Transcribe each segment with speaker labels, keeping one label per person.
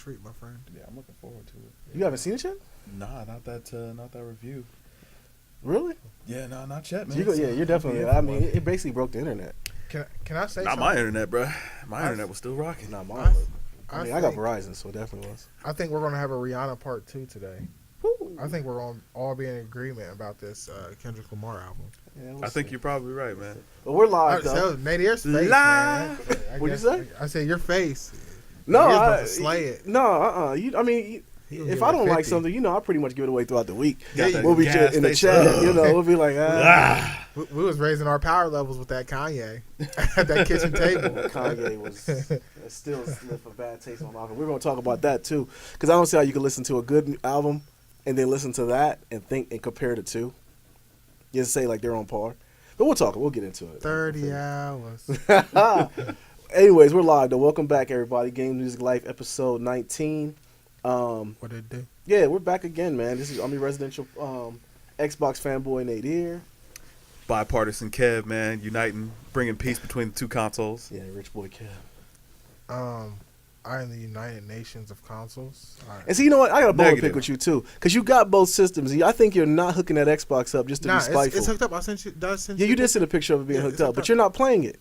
Speaker 1: treat, my friend.
Speaker 2: Yeah, I'm looking forward to it.
Speaker 3: You haven't seen it yet?
Speaker 2: Nah, not that review.
Speaker 3: Really?
Speaker 2: Yeah, no, not yet, man.
Speaker 3: You're definitely. I mean, it basically broke the internet.
Speaker 1: Can I say
Speaker 2: Not
Speaker 1: something?
Speaker 2: my internet, bro. My internet was still rocking.
Speaker 3: Not mine. I
Speaker 1: I
Speaker 3: got Verizon, so it definitely was.
Speaker 1: I think we're gonna have a Rihanna part 2 today.
Speaker 3: Woo.
Speaker 1: I think we're gonna all be in agreement about this Kendrick Lamar album.
Speaker 3: Yeah, we'll
Speaker 2: I think
Speaker 3: see.
Speaker 2: you're probably right, man.
Speaker 3: But we're live, though.
Speaker 1: Nadier's face,
Speaker 2: Live.
Speaker 1: man.
Speaker 3: What'd you say?
Speaker 1: I said your face.
Speaker 3: No,
Speaker 1: Nadier's about to slay it.
Speaker 3: No, if I don't like something, I pretty much give it away throughout the week.
Speaker 2: Yeah,
Speaker 3: We'll be in the chat, we'll be like,
Speaker 1: We was raising our power levels with that Kanye at that kitchen table.
Speaker 3: Kanye was still left a bad taste in my mouth. We're going to talk about that, too, because I don't see how you can listen to a good album and then listen to that and think and compare the two. Just say, like, they're on par. But we'll get into it.
Speaker 1: 30 hours.
Speaker 3: Anyways, we're live, though. Welcome back, everybody. Games Music Life, episode 19.
Speaker 1: What did it do?
Speaker 3: Yeah, we're back again, man. This is Residential Xbox fanboy Nate here.
Speaker 2: Bipartisan Kev, man, uniting, bringing peace between the two consoles.
Speaker 3: Yeah, rich boy Kev.
Speaker 1: I am the United Nations of consoles.
Speaker 3: And see, you know what? I got a bone to
Speaker 2: Negative.
Speaker 3: pick with you, too. Because you got both systems. I think you're not hooking that Xbox up just to be spiteful.
Speaker 1: It's hooked up. I sent you. Did I send
Speaker 3: Yeah, you
Speaker 1: the-
Speaker 3: did send a picture of it being
Speaker 1: Yeah,
Speaker 3: hooked
Speaker 1: it's
Speaker 3: up,
Speaker 1: hooked
Speaker 3: but
Speaker 1: up.
Speaker 3: you're not playing it.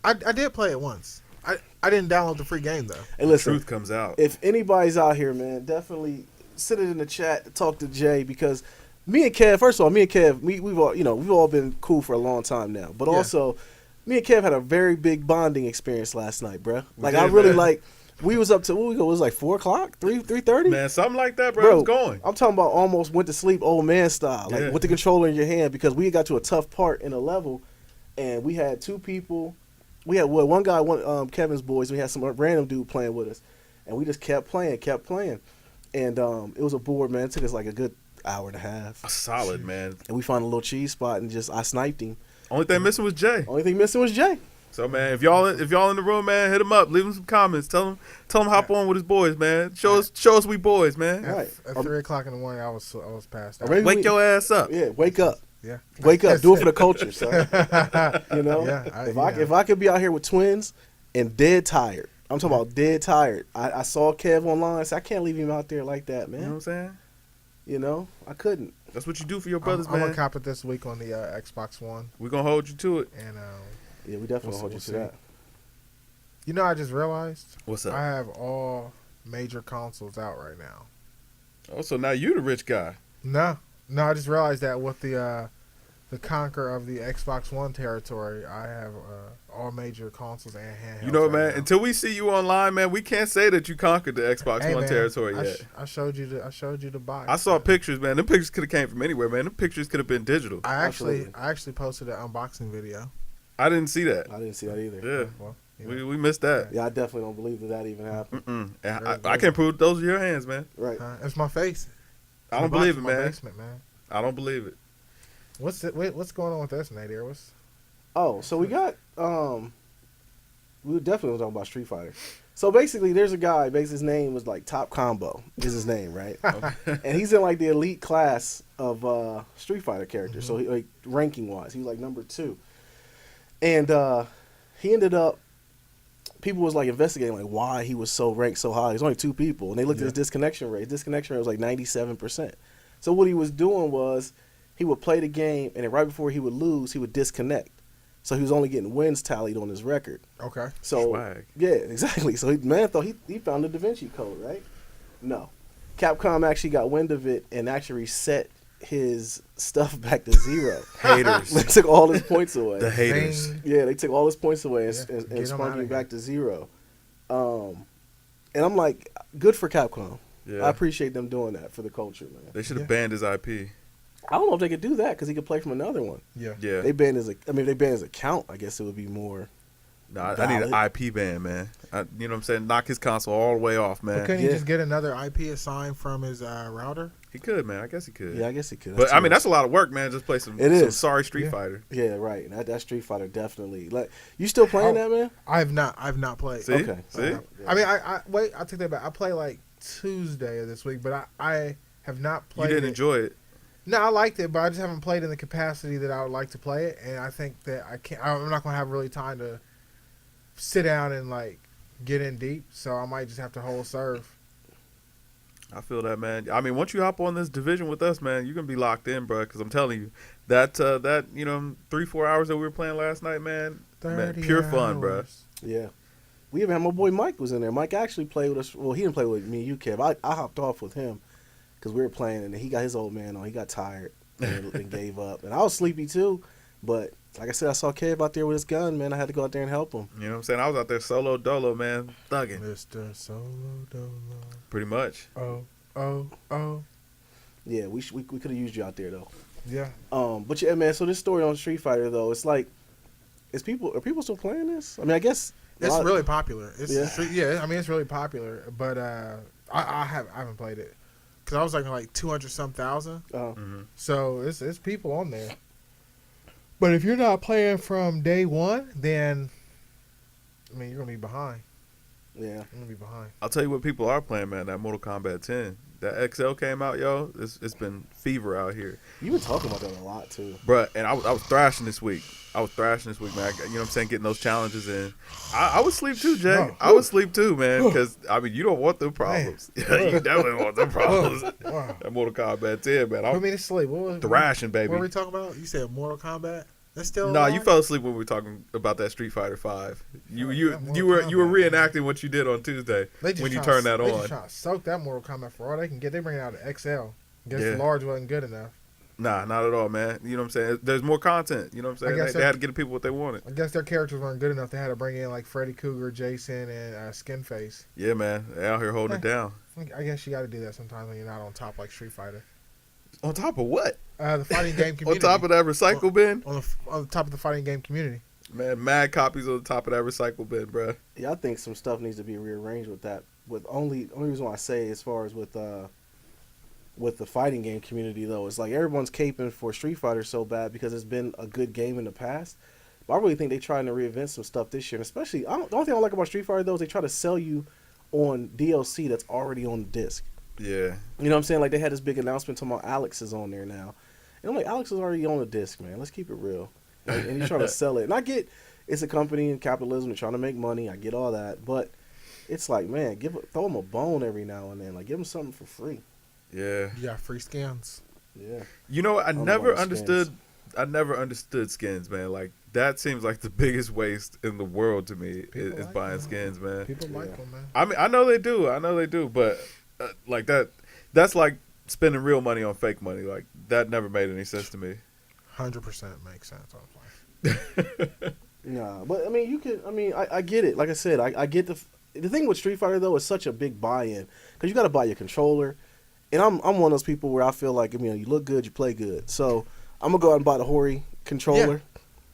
Speaker 1: I did play it once. I didn't download the free game, though.
Speaker 3: Hey, listen,
Speaker 2: Truth comes out.
Speaker 3: if anybody's out here, man, definitely send it in the chat, talk to Jay, because me and Kev, we've all been cool for a long time now. But
Speaker 1: Yeah.
Speaker 3: also, me and Kev had a very big bonding experience last night, bruh. Like,
Speaker 2: did,
Speaker 3: I really
Speaker 2: man.
Speaker 3: we was up to, it was like 4 o'clock, 3:30?
Speaker 2: Man, something like that, bro.
Speaker 3: Bro,
Speaker 2: It was going.
Speaker 3: I'm talking about almost went to sleep old man style, like
Speaker 2: Yeah.
Speaker 3: with the controller in your hand, because we got to a tough part in a level, and we had two people. We had one guy, Kevin's boys. We had some random dude playing with us, and we just kept playing, and it was a board, man. It took us like a good hour and a half,
Speaker 2: Solid, man.
Speaker 3: and we found a little cheese spot, and I sniped him.
Speaker 2: Only thing missing was Jay.
Speaker 3: Only thing missing was Jay.
Speaker 2: So, man, if y'all in the room, man, hit him up. Leave him some comments. Tell him hop on with his boys, man. Show us we boys, man.
Speaker 3: Right.
Speaker 1: At 3 o'clock in the morning, I was passed out.
Speaker 3: Maybe
Speaker 2: Wake your ass up.
Speaker 3: Yeah, wake up.
Speaker 1: Yeah.
Speaker 3: Wake up. Do it for the culture, son. You know?
Speaker 1: Yeah,
Speaker 3: If I could be out here with twins and dead tired. I'm talking about dead tired. I saw Kev online. I said, I can't leave him out there like that, man.
Speaker 2: You know what I'm saying?
Speaker 3: I couldn't.
Speaker 2: That's what you do for your brothers,
Speaker 1: I'm
Speaker 2: man.
Speaker 1: gonna cop it this week on the Xbox One,
Speaker 2: We're going to hold you to it.
Speaker 1: and
Speaker 3: Yeah, we definitely hold you
Speaker 1: we'll
Speaker 3: to
Speaker 1: see.
Speaker 3: that.
Speaker 1: I just realized
Speaker 2: What's up?
Speaker 1: I have all major consoles out right now.
Speaker 2: Oh, so now you the rich guy.
Speaker 1: No, I just realized that with the conquer of the Xbox One territory, I have all major consoles and handhelds.
Speaker 2: You know what,
Speaker 1: right
Speaker 2: man?
Speaker 1: now.
Speaker 2: Until we see you online, man, we can't say that you conquered the Xbox
Speaker 1: Hey,
Speaker 2: One
Speaker 1: man,
Speaker 2: territory yet.
Speaker 1: I showed you the box.
Speaker 2: I saw pictures, man. Them pictures could have came from anywhere, man. Them pictures could have been digital.
Speaker 1: I
Speaker 3: Absolutely.
Speaker 1: actually posted an unboxing video.
Speaker 2: I didn't see that.
Speaker 3: I didn't see that either.
Speaker 2: Yeah,
Speaker 1: Well, you know,
Speaker 2: we missed that.
Speaker 3: Yeah, I definitely don't believe that even happened.
Speaker 2: And
Speaker 1: Very
Speaker 2: I can't prove those are your hands, man.
Speaker 3: Right.
Speaker 1: it's my face.
Speaker 2: I don't
Speaker 1: The box
Speaker 2: believe it,
Speaker 1: in my
Speaker 2: man.
Speaker 1: Basement, man.
Speaker 2: I don't believe it.
Speaker 1: What's going on with this, Nadir?
Speaker 3: Oh, so we got we definitely talking about Street Fighter. So basically, there's a guy. Basically, his name was like Top Combo. Is his name, right? And he's in like the elite class of Street Fighter characters. So he, like ranking wise, he was like number 2. And he ended up. People was like investigating like why he was so ranked so high. There's only 2 people, and they looked at his disconnection rate. His disconnection rate was like 97%. So what he was doing was he would play the game, and then right before he would lose, he would disconnect. So he was only getting wins tallied on his record.
Speaker 1: Okay.
Speaker 3: So
Speaker 2: Swag.
Speaker 3: yeah, exactly. So man thought he found the Da Vinci Code, right? No, Capcom actually got wind of it and actually reset his stuff back to 0.
Speaker 2: Haters.
Speaker 3: They took all his points away.
Speaker 2: The haters.
Speaker 1: Zing.
Speaker 3: Yeah, they took all his points away
Speaker 1: Yeah,
Speaker 3: and
Speaker 1: get 'em
Speaker 3: spun
Speaker 1: outta
Speaker 3: him
Speaker 1: here.
Speaker 3: back to 0. And I'm like, good for Capcom.
Speaker 2: Yeah.
Speaker 3: I appreciate them doing that for the culture, man.
Speaker 2: They should have
Speaker 1: Yeah.
Speaker 2: banned his IP.
Speaker 3: I don't know if they could do that because he could play from another one.
Speaker 1: Yeah.
Speaker 2: Yeah.
Speaker 3: They banned his. I mean, if they banned his account, I guess it would be more.
Speaker 2: No, I need an IP ban, man. You know what I'm saying? Knock his console all the way off, man.
Speaker 1: But couldn't
Speaker 3: Yeah.
Speaker 1: he just get another IP assigned from his router?
Speaker 2: He could, man. I guess he could.
Speaker 3: Yeah, I guess he could.
Speaker 2: But I mean, that's a lot of work, man. Just play some sorry Street
Speaker 1: Yeah.
Speaker 2: Fighter.
Speaker 3: Yeah, right. That Street Fighter definitely. Like, you still playing that, man?
Speaker 1: I've not played.
Speaker 2: See?
Speaker 3: Okay.
Speaker 2: See?
Speaker 1: I mean, I wait. I take that back. I play like Tuesday of this week, but I have not
Speaker 2: You
Speaker 1: played.
Speaker 2: didn't
Speaker 1: it.
Speaker 2: enjoy it.
Speaker 1: No, I liked it, but I just haven't played in the capacity that I would like to play it, and I think that I can't. I'm not gonna have really time to sit down and like get in deep, so I might just have to hold serve.
Speaker 2: I feel that, man. I mean, once you hop on this division with us, man, you're gonna be locked in, bro. Because I'm telling you, that 3-4 hours that we were playing last night, man,
Speaker 1: 30
Speaker 2: pure fun, bro.
Speaker 1: hours.
Speaker 3: Yeah. We even had my boy Mike was in there. Mike actually played with us. Well, he didn't play with me and you, Kev. I hopped off with him because we were playing, and he got his old man on. He got tired and gave up. And I was sleepy too, but like I said, I saw Kev out there with his gun, man. I had to go out there and help him.
Speaker 2: You know what I'm saying? I was out there solo dolo, man, thugging.
Speaker 1: Mr. Solo Dolo.
Speaker 2: Pretty much.
Speaker 1: Oh.
Speaker 3: Yeah, we could have used you out there though.
Speaker 1: Yeah.
Speaker 3: But yeah, man. So this story on Street Fighter though, it's like, are people still playing this? I mean, I guess
Speaker 1: It's really popular. It's
Speaker 3: Yeah.
Speaker 1: I mean, it's really popular, but I haven't played it because I was like 200-some thousand. So it's people on there. But if you're not playing from day one, then I mean you're gonna be behind.
Speaker 3: Yeah.
Speaker 1: You're gonna be behind.
Speaker 2: I'll tell you what people are playing, man. That Mortal Kombat 10. That XL came out, yo. It's been fever out here.
Speaker 3: You've been talking about that a lot too.
Speaker 2: Bruh, and I was thrashing this week. Man. You know what I'm saying? Getting those challenges in. I would sleep too, Jay.
Speaker 1: No.
Speaker 2: I would sleep too, man. Because, I mean, you don't want them problems. you definitely want them problems.
Speaker 1: Wow.
Speaker 2: That Mortal Kombat 10, man.
Speaker 1: Put
Speaker 2: I'm
Speaker 1: me to sleep. What was
Speaker 2: thrashing, baby.
Speaker 1: What were we talking about? You said Mortal Kombat. That's still
Speaker 2: No,
Speaker 1: alive?
Speaker 2: you fell asleep when we were talking about that Street Fighter 5. You
Speaker 1: Mortal
Speaker 2: were
Speaker 1: Kombat,
Speaker 2: reenacting what you did on Tuesday when you turned that
Speaker 1: They just
Speaker 2: on.
Speaker 1: trying to soak that Mortal Kombat for all they can get. They bring out an XL. Guess
Speaker 2: Yeah.
Speaker 1: the large wasn't good enough.
Speaker 2: Nah, not at all, man. You know what I'm saying? There's more content. You know what I'm
Speaker 1: I
Speaker 2: saying?
Speaker 1: guess
Speaker 2: They had to get the people what they wanted.
Speaker 1: I guess their characters weren't good enough. They had to bring in like Freddy Krueger, Jason, and Skinface.
Speaker 2: Yeah, man. They out here holding it down.
Speaker 1: I guess you got to do that sometimes when you're not on top like Street Fighter.
Speaker 2: On top of what?
Speaker 1: The fighting game
Speaker 2: On
Speaker 1: community.
Speaker 2: top of that recycle bin?
Speaker 1: on the top of the fighting game community.
Speaker 2: Man, mad copies on the top of that recycle bin, bruh.
Speaker 3: Yeah, I think some stuff needs to be rearranged with that. With only reason why I say as far as with the fighting game community though, it's like everyone's caping for Street Fighter so bad because it's been a good game in the past. But I really think they're trying to reinvent some stuff this year. And especially, the only thing I like about Street Fighter though is they try to sell you on DLC that's already on the disc.
Speaker 2: Yeah.
Speaker 3: You know what I'm saying? Like they had this big announcement talking about Alex is on there now. And I'm like, Alex is already on the disc, man. Let's keep it real. Like, and you're trying to sell it. And I get it's a company in capitalism. They're trying to make money. I get all that. But it's like, man, throw them a bone every now and then. Like, give them something for free.
Speaker 2: Yeah.
Speaker 1: You got free skins.
Speaker 3: Yeah.
Speaker 2: You know, I
Speaker 3: don't
Speaker 2: never
Speaker 3: know about
Speaker 2: understood.
Speaker 3: skins.
Speaker 2: I never understood skins, man. Like that seems like the biggest waste in the world to me
Speaker 1: People
Speaker 2: is
Speaker 1: like
Speaker 2: buying
Speaker 1: them.
Speaker 2: skins, man.
Speaker 1: People
Speaker 3: Yeah.
Speaker 1: like them, man.
Speaker 2: I mean, I know they do, but like that's like spending real money on fake money. Like that never made any sense to me.
Speaker 1: 100% makes sense. I'm playing.
Speaker 3: Nah, but I mean, you can. I mean, I get it. Like I said, I get the thing with Street Fighter though is such a big buy-in because you got to buy your controller, and I'm one of those people where I feel like, I mean, you look good, you play good, so I'm gonna go out and buy the Hori controller.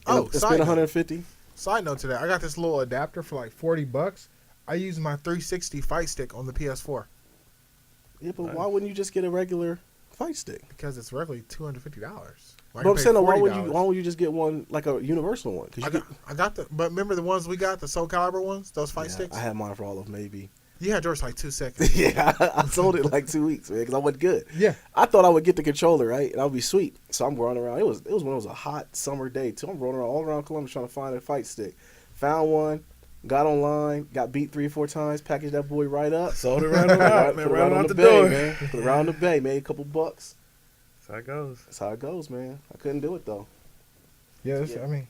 Speaker 1: Oh,
Speaker 3: and it's
Speaker 1: side
Speaker 3: been
Speaker 1: note.
Speaker 3: 150.
Speaker 1: Side note to that, I got this little adapter for like $40. I use my 360 fight stick on the PS4
Speaker 3: Yeah, but
Speaker 2: Nice.
Speaker 3: why wouldn't you just get a regular fight stick?
Speaker 1: because it's regularly $250. Like,
Speaker 3: But I'm saying, why
Speaker 1: $40.
Speaker 3: would you just get one like a universal one? 'Cause you
Speaker 1: I got the. But remember the ones we got, the Soul Calibur ones, those fight
Speaker 3: yeah,
Speaker 1: sticks.
Speaker 3: I had mine for all of maybe.
Speaker 1: You had yours like 2 seconds.
Speaker 3: Yeah, I sold it in like 2 weeks, man, because I wasn't good.
Speaker 1: Yeah.
Speaker 3: I thought I would get the controller, right, and I would be sweet. So I'm running around. It was when it was a hot summer day, too. I'm running around all around Columbus trying to find a fight stick. Found one, got online, got beat 3 or 4 times, packaged that boy right up.
Speaker 2: Sold it right out, man.
Speaker 3: Put it
Speaker 2: Right
Speaker 3: on
Speaker 2: out
Speaker 3: the
Speaker 2: the
Speaker 3: bay,
Speaker 2: door.
Speaker 3: man. Put it around the bay, made a couple bucks.
Speaker 2: That's how it goes.
Speaker 3: That's how it goes, man. I couldn't do it though.
Speaker 1: Yeah,
Speaker 3: Yeah.
Speaker 1: I mean,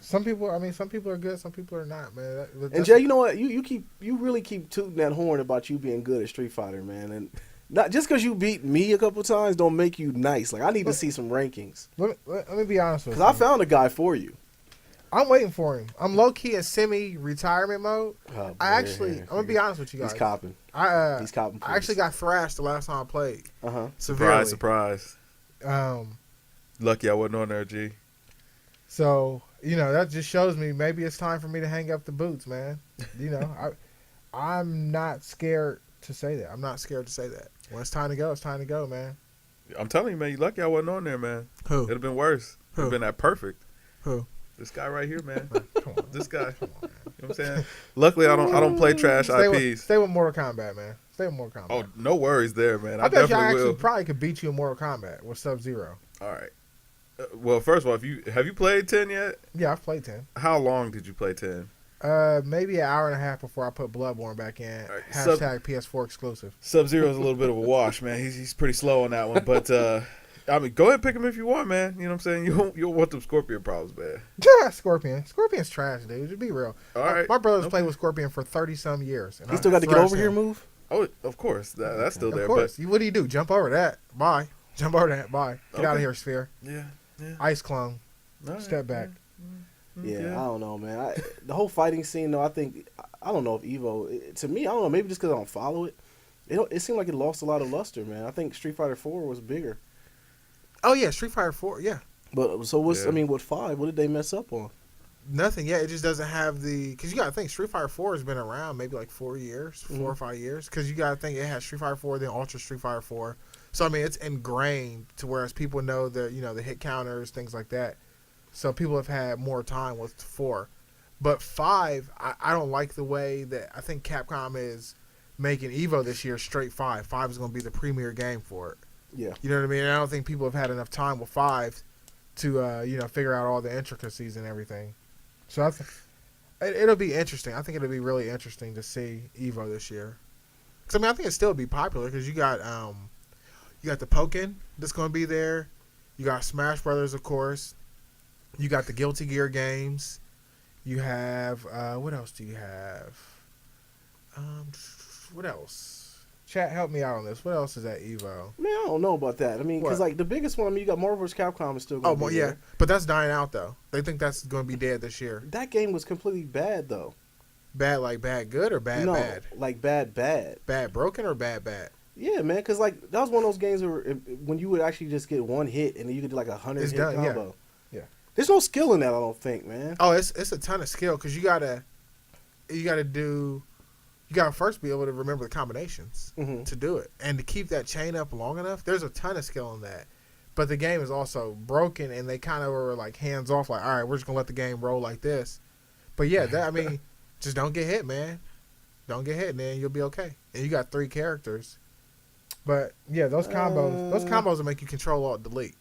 Speaker 1: some people are good, some people are not, man.
Speaker 3: And Jay, you know what? You really keep tooting that horn about you being good at Street Fighter, man. And not just because you beat me a couple times don't make you nice. Like I need to see some rankings
Speaker 1: let me be honest with
Speaker 3: because
Speaker 1: you.
Speaker 3: I found a guy for you.
Speaker 1: I'm waiting for him. I'm low key in semi-retirement mode.
Speaker 3: Oh, boy,
Speaker 1: I'm gonna be honest with you guys.
Speaker 3: He's copping. He's copping.
Speaker 1: I actually got thrashed the last time I played
Speaker 3: Uh-huh.
Speaker 1: severely.
Speaker 2: Surprise. Lucky I wasn't on there, G.
Speaker 1: So that just shows me maybe it's time for me to hang up the boots, man. I'm not scared to say that. I'm not scared to say that. When it's time to go, it's time to go, man.
Speaker 2: I'm telling you, man, you lucky I wasn't on there, man.
Speaker 1: Who?
Speaker 2: It'd have been worse. It'd
Speaker 1: Who?
Speaker 2: have been that perfect.
Speaker 1: Who?
Speaker 2: This guy right here, man.
Speaker 1: Come on.
Speaker 2: This guy.
Speaker 1: Come on, man.
Speaker 2: You know what I'm saying? Luckily, I don't play trash IPs.
Speaker 1: Stay with Mortal Kombat, man. Stay with Mortal Kombat.
Speaker 2: Oh, no worries there, man.
Speaker 1: I bet you I
Speaker 2: definitely
Speaker 1: actually
Speaker 2: will.
Speaker 1: probably could beat you in Mortal Kombat with Sub-Zero.
Speaker 2: All right. Well, first of all, have you played 10 yet?
Speaker 1: Yeah, I've played 10.
Speaker 2: How long did you play 10?
Speaker 1: Maybe an hour and a half before I put Bloodborne back in.
Speaker 2: Right,
Speaker 1: Hashtag PS4 exclusive.
Speaker 2: Sub-Zero is a little bit of a wash, man. He's pretty slow on that one, but I mean, go ahead and pick him if you want, man. You know what I'm saying? You'll want them Scorpion problems, man.
Speaker 1: Yeah, Scorpion. Scorpion's trash, dude. To be real.
Speaker 2: All right.
Speaker 1: My brother's played with Scorpion for 30-some years. And
Speaker 3: He still got the get over here move?
Speaker 2: Oh, of course. That's still there.
Speaker 1: Of course. What do you do? Jump over that. Bye. Jump over that. Bye. Get out of here, Sphere.
Speaker 2: Yeah.
Speaker 1: Ice clone.
Speaker 2: All right.
Speaker 1: Step back.
Speaker 3: Yeah, I don't know, man. The whole fighting scene, though, I don't know if Evo, to me, I don't know, maybe just because I don't follow it, it seemed like it lost a lot of luster, man. I think Street Fighter 4 was bigger.
Speaker 1: Oh, yeah, Street Fighter 4, yeah.
Speaker 3: But, so what's, I mean, with 5, what did they mess up on?
Speaker 1: Nothing, yeah. It just doesn't have the, because you got to think, Street Fighter 4 has been around maybe like 4 years, 4 or 5 years, because you got to think it has Street Fighter 4, then Ultra Street Fighter 4. So, I mean, it's ingrained to whereas people know the, the hit counters, things like that. So people have had more time with 4. But 5, I don't like the way that I think Capcom is making Evo this year straight 5. 5 is going to be the premier game for it.
Speaker 3: Yeah.
Speaker 1: You know what I mean? And I don't think people have had enough time with 5 to, figure out all the intricacies and everything. So I think it'll be interesting. I think it'll be really interesting to see Evo this year. Because, I mean, I think it'll still be popular because you got the Pokken that's going to be there. You got Smash Brothers, of course. You got the Guilty Gear games. You have what else do you have? What else? Chat, help me out on this. What else is at Evo?
Speaker 3: Man, I don't know about that. I mean, because like the biggest one, I mean, you got Marvel vs. Capcom is still going to be there.
Speaker 1: But that's dying out though. They think that's going to be dead this year.
Speaker 3: That game was completely bad though.
Speaker 1: Bad like bad good or bad bad?
Speaker 3: Like bad.
Speaker 1: Bad broken or bad bad?
Speaker 3: Yeah, man, because like that was one of those games where when you would actually just get one hit and then you could do like 100 hit combo.
Speaker 1: Yeah.
Speaker 3: There's no skill in that, I don't think, man.
Speaker 1: Oh, it's a ton of skill because you gotta first be able to remember the combinations to do it and to keep that chain up long enough. There's a ton of skill in that, but the game is also broken and they kind of were like hands off, like all right, we're just gonna let the game roll like this. But yeah, I mean, just don't get hit, man. Don't get hit, and then you'll be okay. And you got 3 characters, but yeah, those combos will make you control alt delete.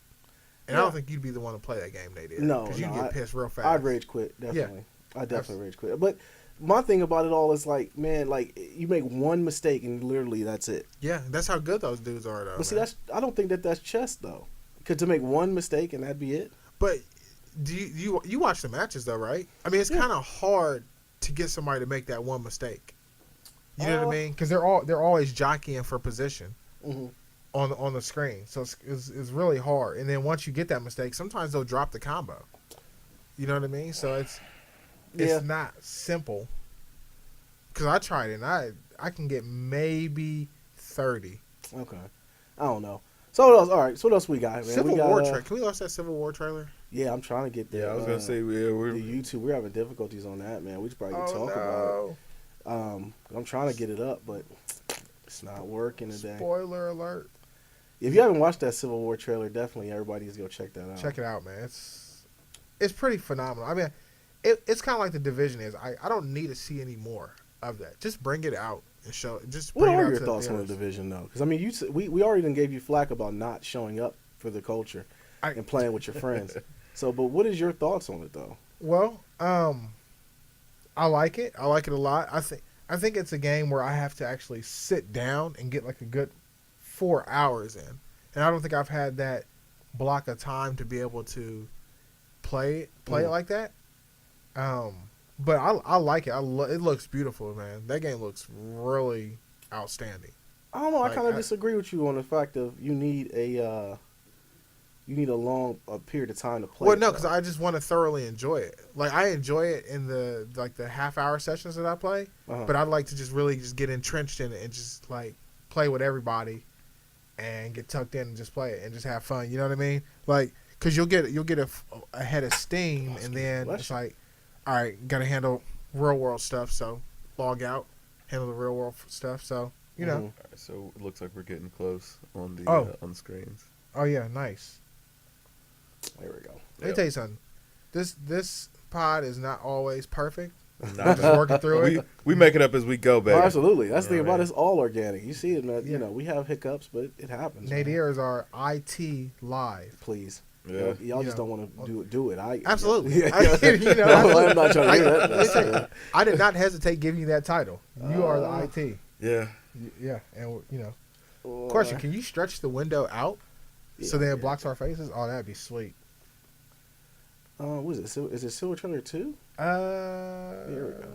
Speaker 1: And I don't think you'd be the one to play that game they did.
Speaker 3: No,
Speaker 1: because you get pissed real fast.
Speaker 3: I'd rage quit, definitely. Yeah. I definitely rage quit. But my thing about it all is like, man, like you make one mistake and literally that's it.
Speaker 1: Yeah, that's how good those dudes are, though.
Speaker 3: But see, I don't think that's chess though. Because to make one mistake and that'd be it.
Speaker 1: But do you watch the matches though, right? I mean, it's kind of hard to get somebody to make that one mistake. You know what I mean? Because they're always jockeying for position. On the screen, so it's really hard. And then once you get that mistake, sometimes they'll drop the combo. You know what I mean? So it's not simple. Because I tried it, and I can get maybe 30.
Speaker 3: Okay, I don't know. So what else? All right, so what else we got, man?
Speaker 1: Civil War trailer. Can we watch that Civil War trailer?
Speaker 3: Yeah, I'm trying to get there.
Speaker 2: Yeah, I was gonna say we're
Speaker 3: the YouTube. We're having difficulties on that, man. We should probably talk about it. I'm trying to get it up, but it's not working today.
Speaker 1: Spoiler alert.
Speaker 3: If you haven't watched that Civil War trailer, definitely everybody needs to go check that out.
Speaker 1: Check it out, man. It's pretty phenomenal. I mean, it's kind of like The Division is. I don't need to see any more of that. Just bring it out and show it. Just bring
Speaker 3: what
Speaker 1: it
Speaker 3: are
Speaker 1: out
Speaker 3: your
Speaker 1: to
Speaker 3: thoughts on The Division, though? Because, I mean, we already done gave you flack about not showing up for the culture and playing with your friends. So, but what is your thoughts on it, though?
Speaker 1: Well, I like it. I like it a lot. I think it's a game where I have to actually sit down and get like a good 4 hours in, and I don't think I've had that block of time to be able to play it like that. But I like it. It looks beautiful, man. That game looks really outstanding.
Speaker 3: I don't know. I kind of disagree with you on the fact of you need a long period of time to play.
Speaker 1: Well, no, because I just want to thoroughly enjoy it. Like I enjoy it in the half-hour sessions that I play, but I'd like to just really just get entrenched in it and just like play with everybody and get tucked in and just play it and just have fun. You know what I mean? Like, because you'll get a head of steam, and then it's like, all right, got to handle real world stuff. So log out, handle the real world stuff. So you know.
Speaker 2: All right, so it looks like we're getting close on the on the screens.
Speaker 1: Oh yeah, nice.
Speaker 3: There we go.
Speaker 1: Let me tell you something. This pod is not always perfect. We're just working through it.
Speaker 2: We make it up as we go, baby.
Speaker 3: Oh, absolutely. That's the thing about it. It's all organic. You see it, man. You know, we have hiccups, but it happens.
Speaker 1: Nadir is our IT live.
Speaker 3: Please.
Speaker 2: Yeah.
Speaker 3: Y'all just don't want to do it.
Speaker 1: Absolutely.
Speaker 3: Yeah. I'm not trying to do that.
Speaker 1: I did not hesitate giving you that title. You are the IT.
Speaker 2: Yeah.
Speaker 1: Yeah, and question: can you stretch the window out so that it blocks our faces? Oh, that'd be sweet.
Speaker 3: What is it? Is it Silver Trailer 2?
Speaker 1: Here
Speaker 3: we go.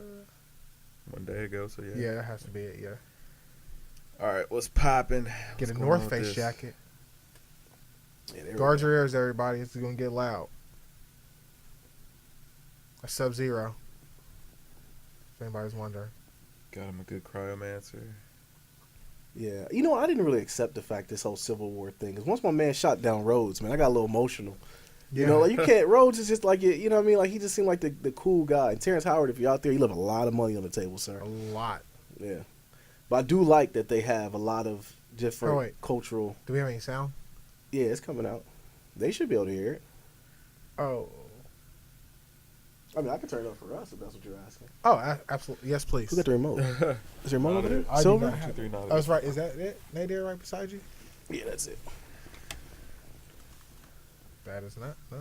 Speaker 2: One day ago, so yeah.
Speaker 1: Yeah, that has to be it. Yeah.
Speaker 2: All right, what's popping?
Speaker 1: Get a North Face jacket.
Speaker 3: Yeah,
Speaker 1: Guard your ears, everybody. It's gonna get loud. A Sub-Zero. If anybody's wondering.
Speaker 2: Got him a good cryomancer.
Speaker 3: Yeah, I didn't really accept the fact this whole Civil War thing. Because once my man shot down Rhodes, man, I got a little emotional.
Speaker 1: Yeah.
Speaker 3: Like you can't. Rhodes is just like you know what I mean. Like he just seemed like the cool guy. And Terrence Howard, if you're out there, you left a lot of money on the table, sir.
Speaker 1: A lot.
Speaker 3: Yeah, but I do like that they have a lot of different cultural.
Speaker 1: Do we have any sound?
Speaker 3: Yeah, it's coming out. They should be able to hear it.
Speaker 1: Oh.
Speaker 3: I mean, I can turn it up for us if that's what you're asking.
Speaker 1: Oh, absolutely. Yes, please.
Speaker 3: Who got the remote? Is there a remote over there?
Speaker 1: I do
Speaker 3: Silver?
Speaker 1: not have it. Oh, that's right. Is that it? Nadir right beside you?
Speaker 3: Yeah, that's it.
Speaker 1: That is not. No.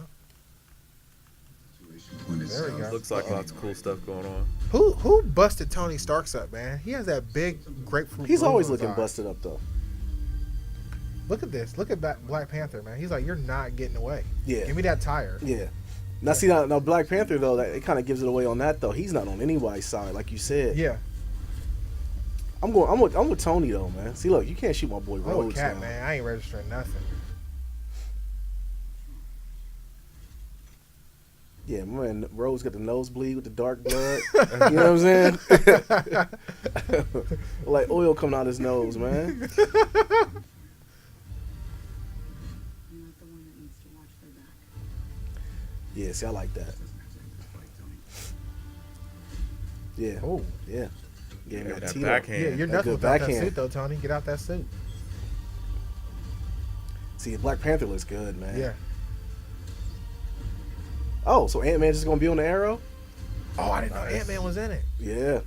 Speaker 4: There
Speaker 1: we go.
Speaker 2: Looks like lots of cool stuff going on.
Speaker 1: Who busted Tony Stark's up, man? He has that big grapefruit.
Speaker 3: He's
Speaker 1: bruise
Speaker 3: always
Speaker 1: on his
Speaker 3: looking
Speaker 1: eye.
Speaker 3: busted up, though.
Speaker 1: Look at this. Look at Black Panther, man. He's like, you're not getting away.
Speaker 3: Yeah.
Speaker 1: Give me that tire.
Speaker 3: Yeah. Now, see, now Black Panther, though, it kind of gives it away on that, though. He's not on anybody's side, like you said.
Speaker 1: Yeah.
Speaker 3: I'm with Tony, though, man. See, look, you can't shoot my boy
Speaker 1: I'm
Speaker 3: Rhodes.
Speaker 1: with Cat,
Speaker 3: now.
Speaker 1: man. I ain't registering nothing.
Speaker 3: Yeah, man, Rhodes got the nosebleed with the dark blood. You know what I'm saying? Like oil coming out his nose, man. Yeah, see, I like that. Yeah.
Speaker 1: Oh.
Speaker 3: Yeah. Yeah,
Speaker 2: Yeah, that
Speaker 3: Tito.
Speaker 2: backhand.
Speaker 1: Yeah, you're
Speaker 3: That
Speaker 1: nothing
Speaker 3: good
Speaker 1: without that
Speaker 3: backhand.
Speaker 1: suit, though, Tony. Get out that suit.
Speaker 3: See, Black Panther looks good, man.
Speaker 1: Yeah.
Speaker 3: Oh, so Ant-Man just gonna be on the arrow?
Speaker 1: Oh, I didn't know Ant-Man was in it.
Speaker 3: Yeah.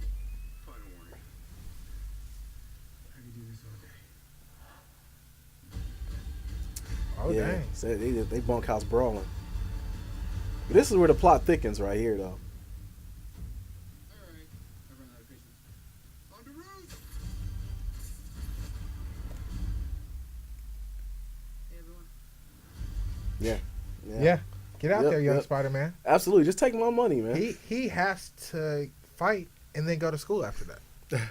Speaker 1: Oh,
Speaker 3: Yeah.
Speaker 1: dang.
Speaker 3: So they bunkhouse brawling. But this is where the plot thickens right here, though. Yeah.
Speaker 1: Yeah. Get out
Speaker 3: Yep,
Speaker 1: there, young
Speaker 3: yep.
Speaker 1: Spider-Man.
Speaker 3: Absolutely. Just take my money, man.
Speaker 1: He has to fight and then go to school after that.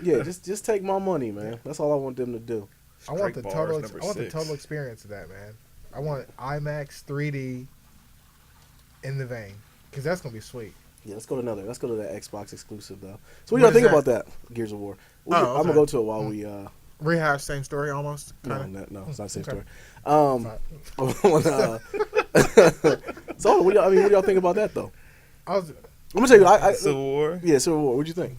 Speaker 3: Yeah, just take my money, man. That's all I want them to do.
Speaker 1: I want the
Speaker 2: Strike
Speaker 1: total.
Speaker 2: bars,
Speaker 1: I want the
Speaker 2: number
Speaker 1: total
Speaker 2: 6.
Speaker 1: experience of that, man. I want IMAX 3D in the vein because that's gonna be sweet.
Speaker 3: Yeah, let's go to that Xbox exclusive though. So what do y'all think about that? Gears of War. I'm
Speaker 1: okay.
Speaker 3: gonna go to it while we
Speaker 1: Rehash same story almost.
Speaker 3: no,
Speaker 1: Kinda.
Speaker 3: no, it's not the same
Speaker 1: Okay.
Speaker 3: story. So what do y'all think about that though?
Speaker 1: I was.
Speaker 3: I'm gonna tell you, I
Speaker 2: Civil War.
Speaker 3: yeah, Civil War. What'd you think?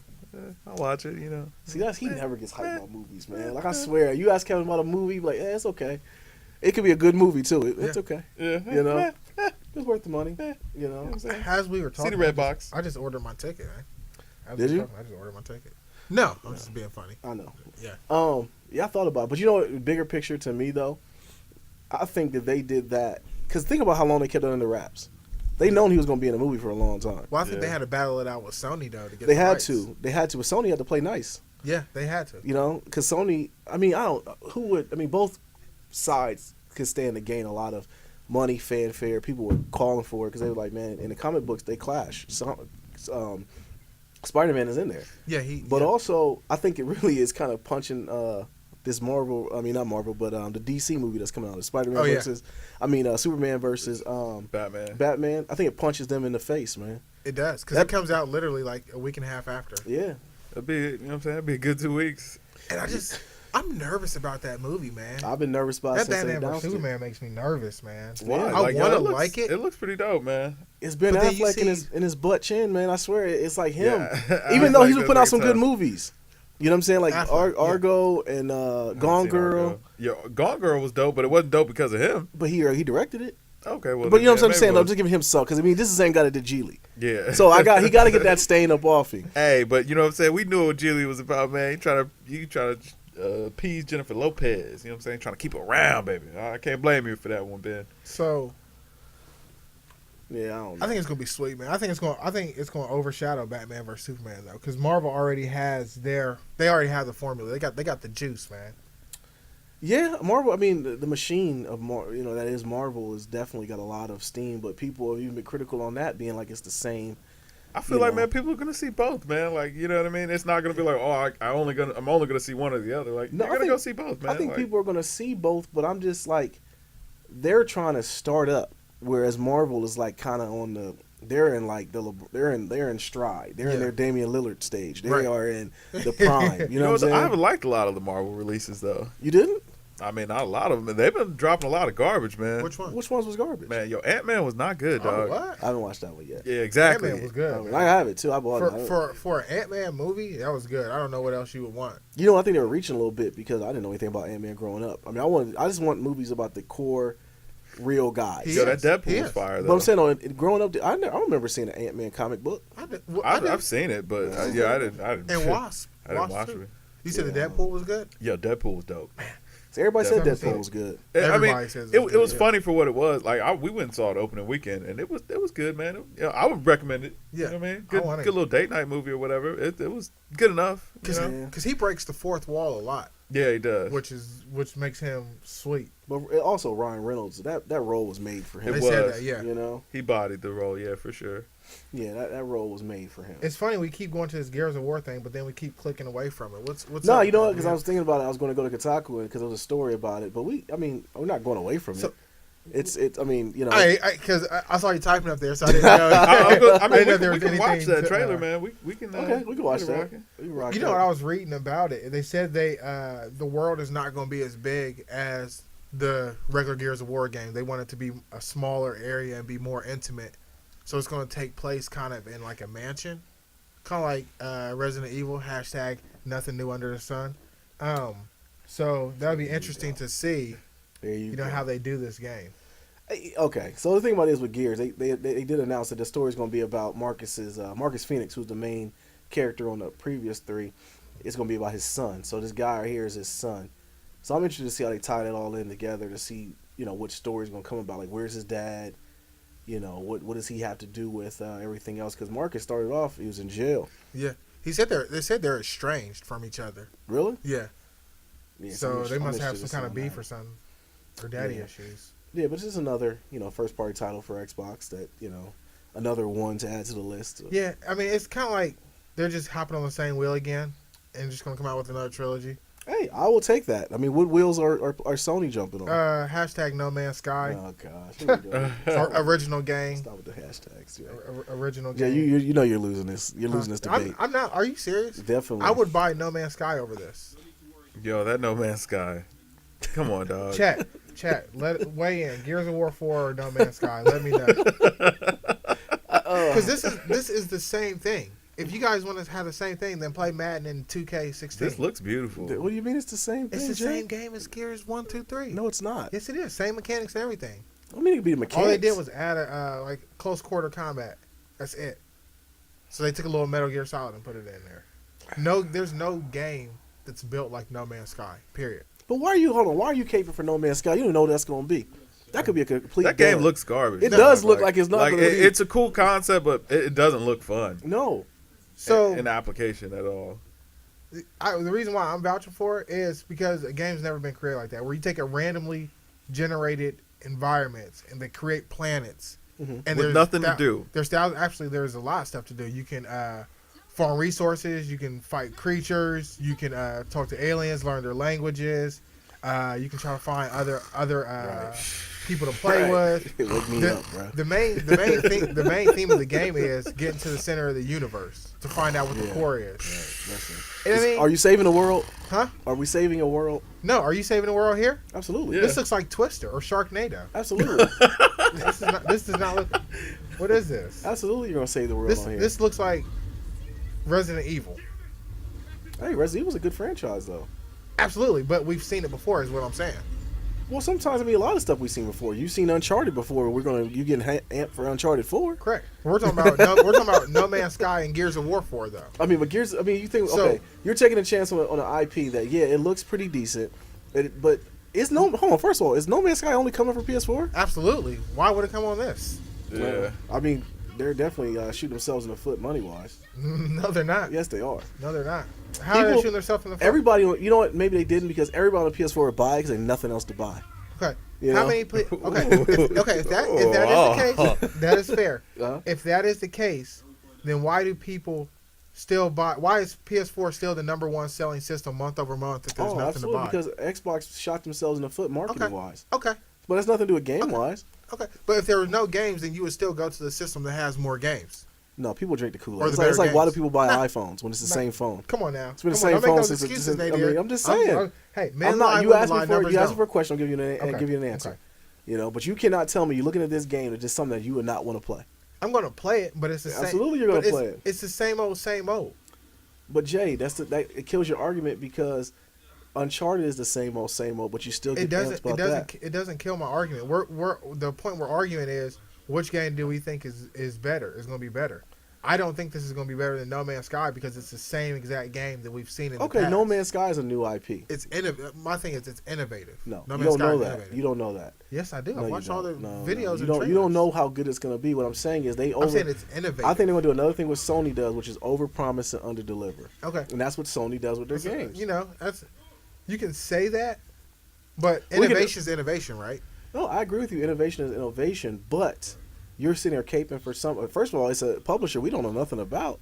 Speaker 2: I'll watch it. You know.
Speaker 3: See, he never gets hyped about movies, man. Like I swear, you ask Kevin about a movie, he'd be like, it's okay. It could be a good movie too. It's okay.
Speaker 2: Yeah.
Speaker 3: You know, it's worth the money. You know.
Speaker 1: As we were talking,
Speaker 2: See the red box.
Speaker 1: I just ordered my ticket. Man. As
Speaker 3: Did
Speaker 1: we
Speaker 3: you?
Speaker 1: were talking, I just ordered my ticket. No, I'm just being funny.
Speaker 3: I know.
Speaker 1: Yeah.
Speaker 3: Yeah, I thought about it. But you know what, bigger picture to me, though, I think that they did that. Because think about how long they kept it under wraps. They known he was going to be in a movie for a long time.
Speaker 1: Well, I think
Speaker 2: Yeah.
Speaker 1: they had to battle it out with Sony, though, to get
Speaker 3: They
Speaker 1: the
Speaker 3: had
Speaker 1: rights.
Speaker 3: to. They had to. But Sony had to play nice.
Speaker 1: Yeah, they had to.
Speaker 3: You know? Because Sony, both sides could stand to gain a lot of money, fanfare. People were calling for it because they were like, man, in the comic books, they clash. Spider-Man is in there.
Speaker 1: Yeah,
Speaker 3: But
Speaker 1: yeah.
Speaker 3: also, I think it really is kind of punching this Marvel. I mean, not Marvel, but the DC movie that's coming out, the Spider-Man
Speaker 1: Oh, yeah.
Speaker 3: versus, Superman versus
Speaker 2: Batman.
Speaker 3: Batman. I think it punches them in the face, man.
Speaker 1: It does because it comes out literally like a week and a half after.
Speaker 3: Yeah,
Speaker 2: That'd be, you know what I'm saying? That'd be a good 2 weeks.
Speaker 1: And I'm nervous about that movie, man.
Speaker 3: I've been nervous about it
Speaker 1: That
Speaker 3: since they
Speaker 1: Batman vs
Speaker 3: announced it.
Speaker 1: Superman makes me nervous, man.
Speaker 3: Why?
Speaker 1: I
Speaker 2: Like,
Speaker 1: want to
Speaker 2: it looks-
Speaker 1: like it.
Speaker 2: It looks pretty dope, man.
Speaker 3: It's Ben
Speaker 1: But then you
Speaker 3: Affleck in his butt chin, man. I swear, it's like him.
Speaker 2: Yeah. I
Speaker 3: Even
Speaker 2: was
Speaker 3: though
Speaker 2: like,
Speaker 3: he's been
Speaker 2: that's
Speaker 3: putting out some
Speaker 2: very
Speaker 3: good
Speaker 2: tough.
Speaker 3: movies. You know what I'm saying? Like
Speaker 1: Affleck, yeah.
Speaker 3: Argo and Gone
Speaker 2: Seen
Speaker 3: Girl.
Speaker 2: Argo. Yeah, Gone Girl was dope, but it wasn't dope because of him.
Speaker 3: But he directed it.
Speaker 2: Okay, well,
Speaker 3: But you know what I'm
Speaker 2: maybe
Speaker 3: saying?
Speaker 2: it
Speaker 3: I'm
Speaker 2: was.
Speaker 3: just giving him some because this is ain't got it to Geely.
Speaker 2: Yeah.
Speaker 3: So he got to get that stain up off him.
Speaker 2: Hey, but you know what I'm saying? We knew what Julie was about, man. You try to appease Jennifer Lopez. You know what I'm saying? Trying to keep her around, baby. I can't blame you for that one, Ben.
Speaker 1: So,
Speaker 3: Yeah, I don't know.
Speaker 1: I think it's gonna be sweet, man. I think it's gonna overshadow Batman vs Superman though, because Marvel already has they already have the formula. They got the juice, man.
Speaker 3: Yeah, Marvel. I mean, the machine of that is Marvel has definitely got a lot of steam, but people have even been critical on that, being like it's the same.
Speaker 2: I feel like, man, people are gonna see both, man. Like, you know what I mean? It's not gonna be like, oh, I'm only gonna see one or the other. Like,
Speaker 3: No,
Speaker 2: you're gonna go see both, man.
Speaker 3: I think
Speaker 2: like,
Speaker 3: people are gonna see both, but I'm just like, they're trying to start up, whereas Marvel is like kind of on the. They're in like they're in stride. They're in their Damian Lillard stage. They are in the prime. You know what I'm saying?
Speaker 2: I haven't liked a lot of the Marvel releases though.
Speaker 3: You didn't?
Speaker 2: I mean, not a lot of them. They've been dropping a lot of garbage, man.
Speaker 1: Which one?
Speaker 3: Which ones was garbage?
Speaker 2: Man, Ant-Man was not good,
Speaker 1: Oh,
Speaker 2: dog.
Speaker 1: what?
Speaker 3: I haven't watched that one yet.
Speaker 2: Yeah, exactly.
Speaker 1: Ant-Man was good.
Speaker 3: I mean, I have it too. I bought it.
Speaker 1: For an Ant-Man movie, that was good. I don't know what else you would want.
Speaker 3: You know, I think they were reaching a little bit because I didn't know anything about Ant-Man growing up. I mean, I just want movies about the core, real guys.
Speaker 2: Yo, that Deadpool was fire, though.
Speaker 3: But I'm saying, growing up, I remember seeing an Ant-Man comic book.
Speaker 2: I've seen it, but I didn't.
Speaker 1: And Wasp.
Speaker 2: I didn't watch it.
Speaker 1: You said the Deadpool was good?
Speaker 2: Yeah, Deadpool was dope.
Speaker 3: So everybody said
Speaker 1: Definitely.
Speaker 3: Deadpool was good.
Speaker 1: Everybody says
Speaker 2: it was funny for what it was. Like we went and saw it opening weekend, and it was good, man. I would recommend it.
Speaker 1: Yeah,
Speaker 2: you know what I mean, good little date night movie or whatever. It was good enough.
Speaker 1: Because he breaks the fourth wall a lot.
Speaker 2: Yeah, he does.
Speaker 1: Which makes him sweet.
Speaker 3: But also Ryan Reynolds, that role was made for him.
Speaker 2: It
Speaker 1: Said
Speaker 2: was.
Speaker 1: that, yeah.
Speaker 3: You know,
Speaker 2: he bodied the role, yeah, for sure.
Speaker 3: Yeah, that role was made for him.
Speaker 1: It's funny we keep going to this Gears of War thing, but then we keep clicking away from it. What's
Speaker 3: no,
Speaker 1: up,
Speaker 3: you know what?
Speaker 1: man?
Speaker 3: Because I was thinking about it. I was going to go to Kotaku because there was a story about it. But we're not going away from it. It's. I mean, you know.
Speaker 1: Because I saw you typing up there, so I didn't know.
Speaker 2: I mean, we can watch that trailer, man. We can.
Speaker 3: Okay, we can watch that.
Speaker 1: You know what I was reading about it? They said the world is not going to be as big as the regular Gears of War game. They want it to be a smaller area and be more intimate. So it's going to take place kind of in like a mansion, kind of like Resident Evil. # nothing new under the sun. So that would be interesting to see. You know how they do this game.
Speaker 3: Okay, so the thing about it is with Gears, they did announce that the story is going to be about Marcus Phoenix, who's the main character on the previous 3. It's going to be about his son. So this guy right here is his son. So I'm interested to see how they tie that all in together to see, you know, which story is going to come about. Like, where's his dad? You know, what does he have to do with everything else? Because Marcus started off, he was in jail.
Speaker 1: Yeah, they said they're estranged from each other.
Speaker 3: Really?
Speaker 1: Yeah. So they must have some kind of beef
Speaker 3: that.
Speaker 1: or something, or daddy issues.
Speaker 3: Yeah, but it's just another, you know, first party title for Xbox that, you know, another one to add to the list.
Speaker 1: Yeah, I mean, it's kind of like they're just hopping on the same wheel again and just going to come out with another trilogy.
Speaker 3: Hey, I will take that. I mean, what wheels are Sony jumping on?
Speaker 1: # No Man's Sky.
Speaker 3: Oh gosh, here we go.
Speaker 1: Original game.
Speaker 3: Stop with the hashtags. Yeah,
Speaker 1: Original
Speaker 3: yeah,
Speaker 1: game.
Speaker 3: you know you're losing this. You're losing this debate.
Speaker 1: I'm not. Are you serious?
Speaker 3: Definitely.
Speaker 1: I would buy No Man's Sky over this.
Speaker 2: Yo, that No Man's Sky. Come on, dog.
Speaker 1: Chat. Let it weigh in. Gears of War 4 or No Man's Sky. Let me know. Because this is the same thing. If you guys want to have the same thing, then play Madden in 2K16.
Speaker 2: This looks beautiful.
Speaker 3: What do you mean it's the same thing?
Speaker 1: It's the
Speaker 3: Jay?
Speaker 1: same game as Gears 1, 2, 3.
Speaker 3: No, it's not.
Speaker 1: Yes, it is. Same mechanics and everything.
Speaker 3: I mean, it could be the mechanics.
Speaker 1: All they did was add a like close quarter combat. That's it. So they took a little Metal Gear Solid and put it in there. No, there's no game that's built like No Man's Sky. Period.
Speaker 3: But why are you caping for No Man's Sky? You don't know what that's going to be. That could be a complete.
Speaker 2: That game
Speaker 3: dud.
Speaker 2: looks garbage.
Speaker 3: It does look like it's not.
Speaker 2: Like
Speaker 3: gonna be.
Speaker 2: it's a cool concept, but it doesn't look fun.
Speaker 3: No.
Speaker 1: So
Speaker 2: in application at all.
Speaker 1: The reason why I'm vouching for it is because a game's never been created like that, where you take a randomly generated environments and they create planets, and
Speaker 2: with nothing to do.
Speaker 1: There's there's a lot of stuff to do. You can farm resources, you can fight creatures, you can talk to aliens, learn their languages, you can try to find other people to play with.
Speaker 3: Wake me up, bro.
Speaker 1: The main theme of the game is getting to the center of the universe to find out what the core is.
Speaker 3: Yeah,
Speaker 1: I mean,
Speaker 3: are you saving the world?
Speaker 1: Huh?
Speaker 3: Are we saving a world?
Speaker 1: No, are you saving the world here?
Speaker 3: Absolutely.
Speaker 2: Yeah.
Speaker 1: This looks like Twister or Sharknado.
Speaker 3: Absolutely.
Speaker 1: This does not look. What is this?
Speaker 3: Absolutely, you're gonna save the world on here.
Speaker 1: This looks like Resident Evil.
Speaker 3: Hey, Resident Evil's a good franchise though.
Speaker 1: Absolutely, but we've seen it before, is what I'm saying.
Speaker 3: Well, sometimes, I mean, a lot of stuff we've seen before. You've seen Uncharted before. You getting amped for Uncharted 4?
Speaker 1: Correct. We're talking about No Man's Sky and Gears of War 4, though.
Speaker 3: I mean, but you think you're taking a chance on an IP that it looks pretty decent, but hold on. First of all, is No Man's Sky only coming for PS4?
Speaker 1: Absolutely. Why would it come on this?
Speaker 2: Yeah.
Speaker 3: I mean, they're definitely shooting themselves in the foot money wise.
Speaker 1: No, they're not.
Speaker 3: Yes, they are.
Speaker 1: No, they're not. How are they shooting themselves in the foot?
Speaker 3: Everybody, you know what? Maybe they didn't because everybody on the PS4 would buy because there's nothing else to buy.
Speaker 1: Okay.
Speaker 3: You
Speaker 1: How
Speaker 3: know?
Speaker 1: many? If that is the case, that is fair. If that is the case, then why do people still buy? Why is PS4 still the number one selling system month over month if there's nothing to buy?
Speaker 3: Because Xbox shot themselves in the foot marketing wise.
Speaker 1: Okay.
Speaker 3: But that's nothing to do with game wise.
Speaker 1: Okay. But if there were no games, then you would still go to the system that has more games.
Speaker 3: No, people drink the Kool-Aid.
Speaker 1: Or
Speaker 3: It's
Speaker 1: the
Speaker 3: like,
Speaker 1: better
Speaker 3: why do
Speaker 1: games.
Speaker 3: people buy
Speaker 1: Nah.
Speaker 3: iPhones when it's the same phone?
Speaker 1: Come on now.
Speaker 3: It's been the
Speaker 1: Come on,
Speaker 3: same
Speaker 1: don't make
Speaker 3: phone
Speaker 1: those
Speaker 3: since
Speaker 1: excuses,
Speaker 3: I
Speaker 1: Nadir.
Speaker 3: mean, I'm just saying.
Speaker 1: Hey, men
Speaker 3: I'm not.
Speaker 1: lie,
Speaker 3: You
Speaker 1: women
Speaker 3: asked
Speaker 1: lie,
Speaker 3: me for
Speaker 1: numbers
Speaker 3: you asked me
Speaker 1: don't.
Speaker 3: for a question. I'll give you an answer.
Speaker 1: Okay.
Speaker 3: You know, but you cannot tell me you're looking at this game it's just something that you would not want to play.
Speaker 1: I'm going to play it, but it's the same.
Speaker 3: Absolutely, you're going to play it.
Speaker 1: It's the same old, same old.
Speaker 3: But Jay, that it kills your argument because Uncharted is the same old, but you still get pants about that.
Speaker 1: It doesn't kill my argument. We're the point we're arguing is which game do we think is better? Is going to be better. I don't think this is going to be better than No Man's Sky because it's the same exact game that we've seen in the past.
Speaker 3: Okay, No Man's Sky is a new IP.
Speaker 1: It's innovative. My thing is it's innovative.
Speaker 3: No,
Speaker 1: No
Speaker 3: you
Speaker 1: Man's
Speaker 3: don't
Speaker 1: Sky
Speaker 3: know
Speaker 1: is
Speaker 3: that.
Speaker 1: innovative.
Speaker 3: You don't know that.
Speaker 1: Yes, I do.
Speaker 3: No,
Speaker 1: I watched all the videos.
Speaker 3: You don't know how good it's going to be. What I'm saying is
Speaker 1: I'm saying it's innovative.
Speaker 3: I think they're going to do another thing what Sony does, which is overpromise and underdeliver.
Speaker 1: Okay,
Speaker 3: And that's what Sony does with their games.
Speaker 1: You know, you can say that, but innovation is innovation, right?
Speaker 3: No, I agree with you. Innovation is innovation, but you're sitting there caping for some. First of all, it's a publisher we don't know nothing about,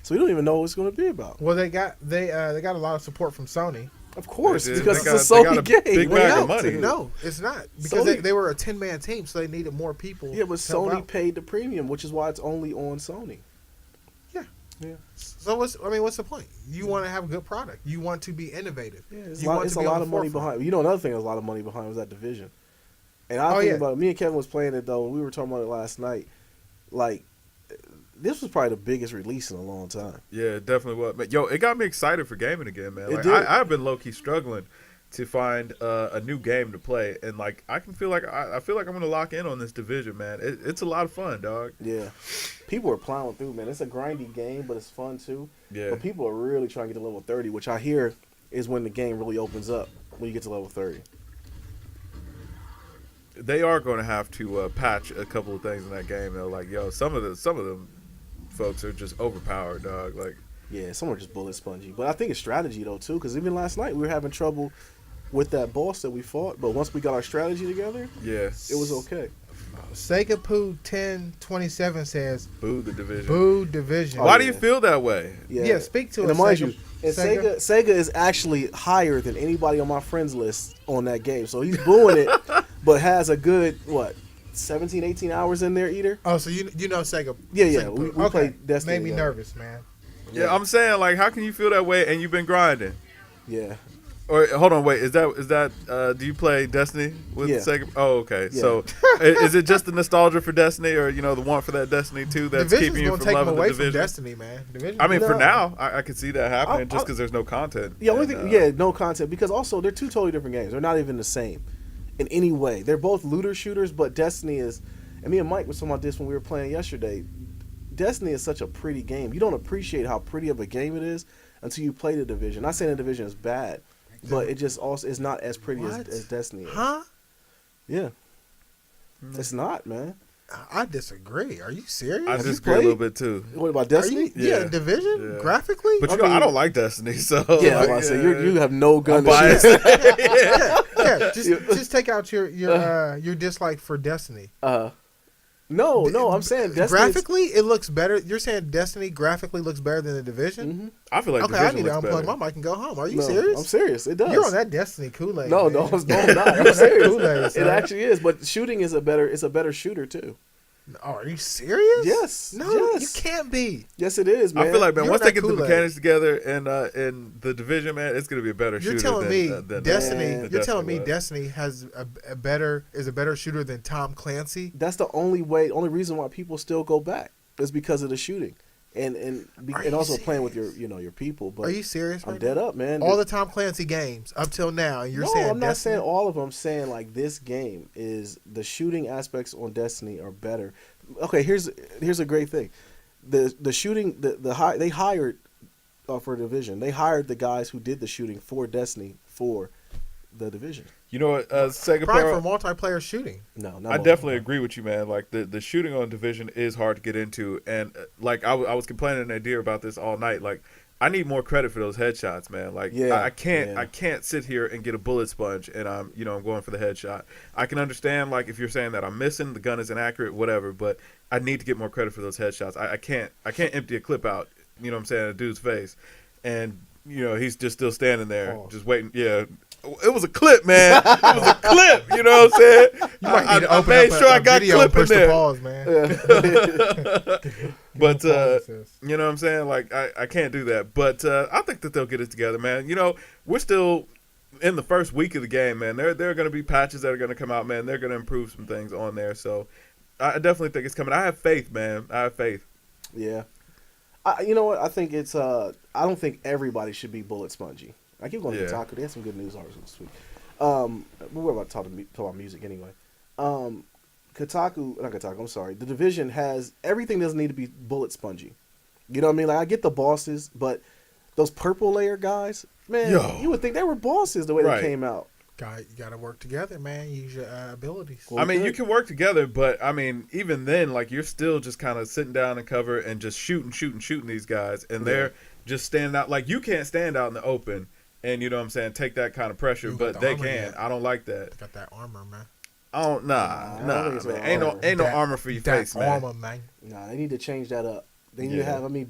Speaker 3: so we don't even know what it's going to be about.
Speaker 1: Well, they got a lot of support from Sony.
Speaker 3: Of course,
Speaker 2: They did.
Speaker 3: because
Speaker 2: They
Speaker 3: it's
Speaker 2: got
Speaker 3: a Sony
Speaker 2: a
Speaker 3: game.
Speaker 2: big bag of money.
Speaker 1: No, it's not because
Speaker 3: Sony-
Speaker 1: they were a 10-man team, so they needed more people.
Speaker 3: Yeah, but
Speaker 1: to help
Speaker 3: Sony
Speaker 1: out.
Speaker 3: paid the premium, which is why it's only on Sony. Yeah.
Speaker 1: So what's the point? You want to have a good product. You want to be innovative.
Speaker 3: Yeah, it's
Speaker 1: You
Speaker 3: a lot,
Speaker 1: want
Speaker 3: it's
Speaker 1: to
Speaker 3: a
Speaker 1: be
Speaker 3: lot
Speaker 1: on
Speaker 3: of
Speaker 1: the
Speaker 3: money
Speaker 1: forefront.
Speaker 3: behind. You know, another thing there's a lot of money behind was that Division. And I think about it. Me and Kevin was playing it though. We were talking about it last night. Like, this was probably the biggest release in a long time.
Speaker 2: Yeah, it definitely was. But, yo, it got me excited for gaming again, man.
Speaker 3: It
Speaker 2: Like,
Speaker 3: did.
Speaker 2: I've been low key struggling to find a new game to play, and like I feel like I'm gonna lock in on this Division, man. It's a lot of fun, dog.
Speaker 3: Yeah. People are plowing through, man. It's a grindy game, but it's fun too.
Speaker 2: Yeah.
Speaker 3: But people are really trying to get to level 30, which I hear is when the game really opens up, when you get to level 30.
Speaker 2: They are going to have to patch a couple of things in that game, though. Like, yo, some of them folks are just overpowered, dog. Like,
Speaker 3: Yeah, some are just bullet spongy. But I think it's strategy, though, too, because even last night we were having trouble with that boss that we fought. But once we got our strategy together,
Speaker 2: yeah,
Speaker 3: it was okay.
Speaker 1: Sega Poo 1027 says,
Speaker 2: boo the Division.
Speaker 1: "Boo Division."
Speaker 2: Why
Speaker 3: Oh,
Speaker 2: do you
Speaker 3: yeah.
Speaker 2: feel that way?
Speaker 1: Yeah, speak to
Speaker 3: and
Speaker 1: us,
Speaker 3: mind
Speaker 1: Sega.
Speaker 3: you, and Sega is actually higher than anybody on my friends list on that game. So he's booing it, but has a good, 17, 18 hours in there, Eater?
Speaker 1: Oh, so you know Sega?
Speaker 3: Yeah,
Speaker 1: Sega
Speaker 3: we
Speaker 1: Poo.
Speaker 3: played Destiny
Speaker 1: Made me
Speaker 3: together.
Speaker 1: nervous, man.
Speaker 2: Yeah, I'm saying, like, how can you feel that way and you've been grinding?
Speaker 3: Yeah.
Speaker 2: Or hold on, wait, is that do you play Destiny with
Speaker 3: Yeah.
Speaker 2: Sega? Oh, okay.
Speaker 3: Yeah.
Speaker 2: So is it just the nostalgia for Destiny, or the want for that Destiny 2 that's
Speaker 1: Division's
Speaker 2: keeping you
Speaker 1: gonna
Speaker 2: from
Speaker 1: take them
Speaker 2: loving the
Speaker 1: away from
Speaker 2: Division?
Speaker 1: Destiny, man. Division.
Speaker 2: I mean, for
Speaker 3: No.
Speaker 2: now, I could see that happening just
Speaker 3: I-
Speaker 2: because there's no content.
Speaker 3: The only
Speaker 2: And,
Speaker 3: thing, no content, because also they're two totally different games. They're not even the same in any way. They're both looter shooters, but Destiny is, and me and Mike were talking about this when we were playing yesterday. Destiny is such a pretty game. You don't appreciate how pretty of a game it is until you play the Division. Not saying the Division is bad, but it just also is not as pretty as Destiny is.
Speaker 1: Huh?
Speaker 3: Yeah. It's not, man.
Speaker 1: I disagree. Are you serious?
Speaker 2: I
Speaker 3: Have you
Speaker 2: disagree a little
Speaker 3: played?
Speaker 2: bit too.
Speaker 3: What about
Speaker 1: Are
Speaker 3: Destiny?
Speaker 1: you, yeah,
Speaker 2: Yeah.
Speaker 1: Division
Speaker 2: Yeah.
Speaker 1: graphically.
Speaker 2: But
Speaker 3: I
Speaker 2: you know, I
Speaker 3: mean-
Speaker 2: don't like Destiny, so
Speaker 3: Yeah, I'm about to say you have no gun
Speaker 2: I'm
Speaker 3: to
Speaker 2: biased.
Speaker 3: shoot.
Speaker 1: yeah, just take out your dislike for Destiny.
Speaker 3: No, I'm saying Destiny.
Speaker 1: Graphically, it looks better. You're saying Destiny graphically looks better than the Division?
Speaker 3: Mm-hmm.
Speaker 2: I feel like
Speaker 1: Okay, I
Speaker 2: Division
Speaker 1: need to
Speaker 2: looks
Speaker 1: unplug
Speaker 2: better.
Speaker 1: my mic and go home. Are you
Speaker 3: No,
Speaker 1: serious?
Speaker 3: I'm serious. It does.
Speaker 1: You're on that Destiny Kool-Aid.
Speaker 3: No,
Speaker 1: man.
Speaker 3: no, I'm not. I'm
Speaker 1: You're on that
Speaker 3: serious.
Speaker 1: Kool-Aid,
Speaker 3: It
Speaker 1: son.
Speaker 3: actually is, but shooting is it's a better shooter too.
Speaker 1: Oh, are you serious?
Speaker 3: Yes.
Speaker 1: No,
Speaker 3: yes.
Speaker 1: you can't be.
Speaker 3: Yes, it is, man.
Speaker 2: I feel like, man,
Speaker 1: You're
Speaker 2: once
Speaker 1: on
Speaker 2: they
Speaker 1: that
Speaker 2: get the
Speaker 1: Kool-Aid.
Speaker 2: mechanics together in the Division, man, it's gonna be a better
Speaker 1: You're
Speaker 2: shooter.
Speaker 1: telling me
Speaker 2: than
Speaker 1: Destiny.
Speaker 3: Man.
Speaker 1: You're telling me
Speaker 2: was.
Speaker 1: Destiny has a better shooter than Tom Clancy.
Speaker 3: that's the only reason why people still go back is because of the shooting, and
Speaker 1: you
Speaker 3: also playing with
Speaker 1: serious?
Speaker 3: your people. But
Speaker 1: Are you serious?
Speaker 3: I'm
Speaker 1: right
Speaker 3: dead
Speaker 1: now?
Speaker 3: up, man.
Speaker 1: All the Tom Clancy games up till now, and you're
Speaker 3: no,
Speaker 1: saying
Speaker 3: I'm not
Speaker 1: Destiny?
Speaker 3: saying all of them. I'm saying like this game is the shooting aspects on Destiny are better. Okay, here's a great thing. The shooting they hired for Division. They hired the guys who did the shooting for Destiny for the division.
Speaker 2: You know what? Second
Speaker 1: Probably
Speaker 2: part,
Speaker 1: for multiplayer shooting.
Speaker 3: No,
Speaker 2: I definitely agree with you, man. Like the shooting on Division is hard to get into, and like I was complaining to Nadir about this all night. Like I need more credit for those headshots, man. Like I can't sit here and get a bullet sponge and I'm going for the headshot. I can understand like if you're saying that I'm missing, the gun is inaccurate, whatever, but I need to get more credit for those headshots. I can't empty a clip out, you know what I'm saying, a dude's face, and he's just still standing there, just waiting. Yeah. It was a clip, man. It was a clip. You know what I'm saying?
Speaker 1: You might need to
Speaker 2: I
Speaker 1: open
Speaker 2: made
Speaker 1: up
Speaker 2: sure I
Speaker 1: a
Speaker 2: got
Speaker 1: video
Speaker 2: clip
Speaker 1: and push
Speaker 2: in there.
Speaker 1: the pause, man.
Speaker 2: But you know what I'm saying? Like I can't do that. But I think that they'll get it together, man. We're still in the first week of the game, man. There are going to be patches that are going to come out, man. They're going to improve some things on there. So I definitely think it's coming. I have faith, man. I have faith.
Speaker 3: Yeah. You know what? I think it's I don't think everybody should be bullet spongy. I keep going to Kotaku. They had some good news articles this week. We're about to talk about music anyway. Not Kotaku, I'm sorry. The Division has everything doesn't need to be bullet spongy. You know what I mean? Like I get the bosses, but those purple layer guys, man, you would think they were bosses the way they came out.
Speaker 1: You got to work together, man. Use your abilities.
Speaker 2: Well, I mean, you can work together, but I mean, even then, like you're still just kind of sitting down in cover and just shooting these guys, and they're just standing out. Like you can't stand out in the open. And you know what I'm saying, take that kind of pressure, but they can. Yet. I don't like that.
Speaker 1: They got that armor, man.
Speaker 2: Nah, man. Ain't no armor for your face, man.
Speaker 1: Armor, man.
Speaker 3: Nah, they need to change that up. They need to have. I mean,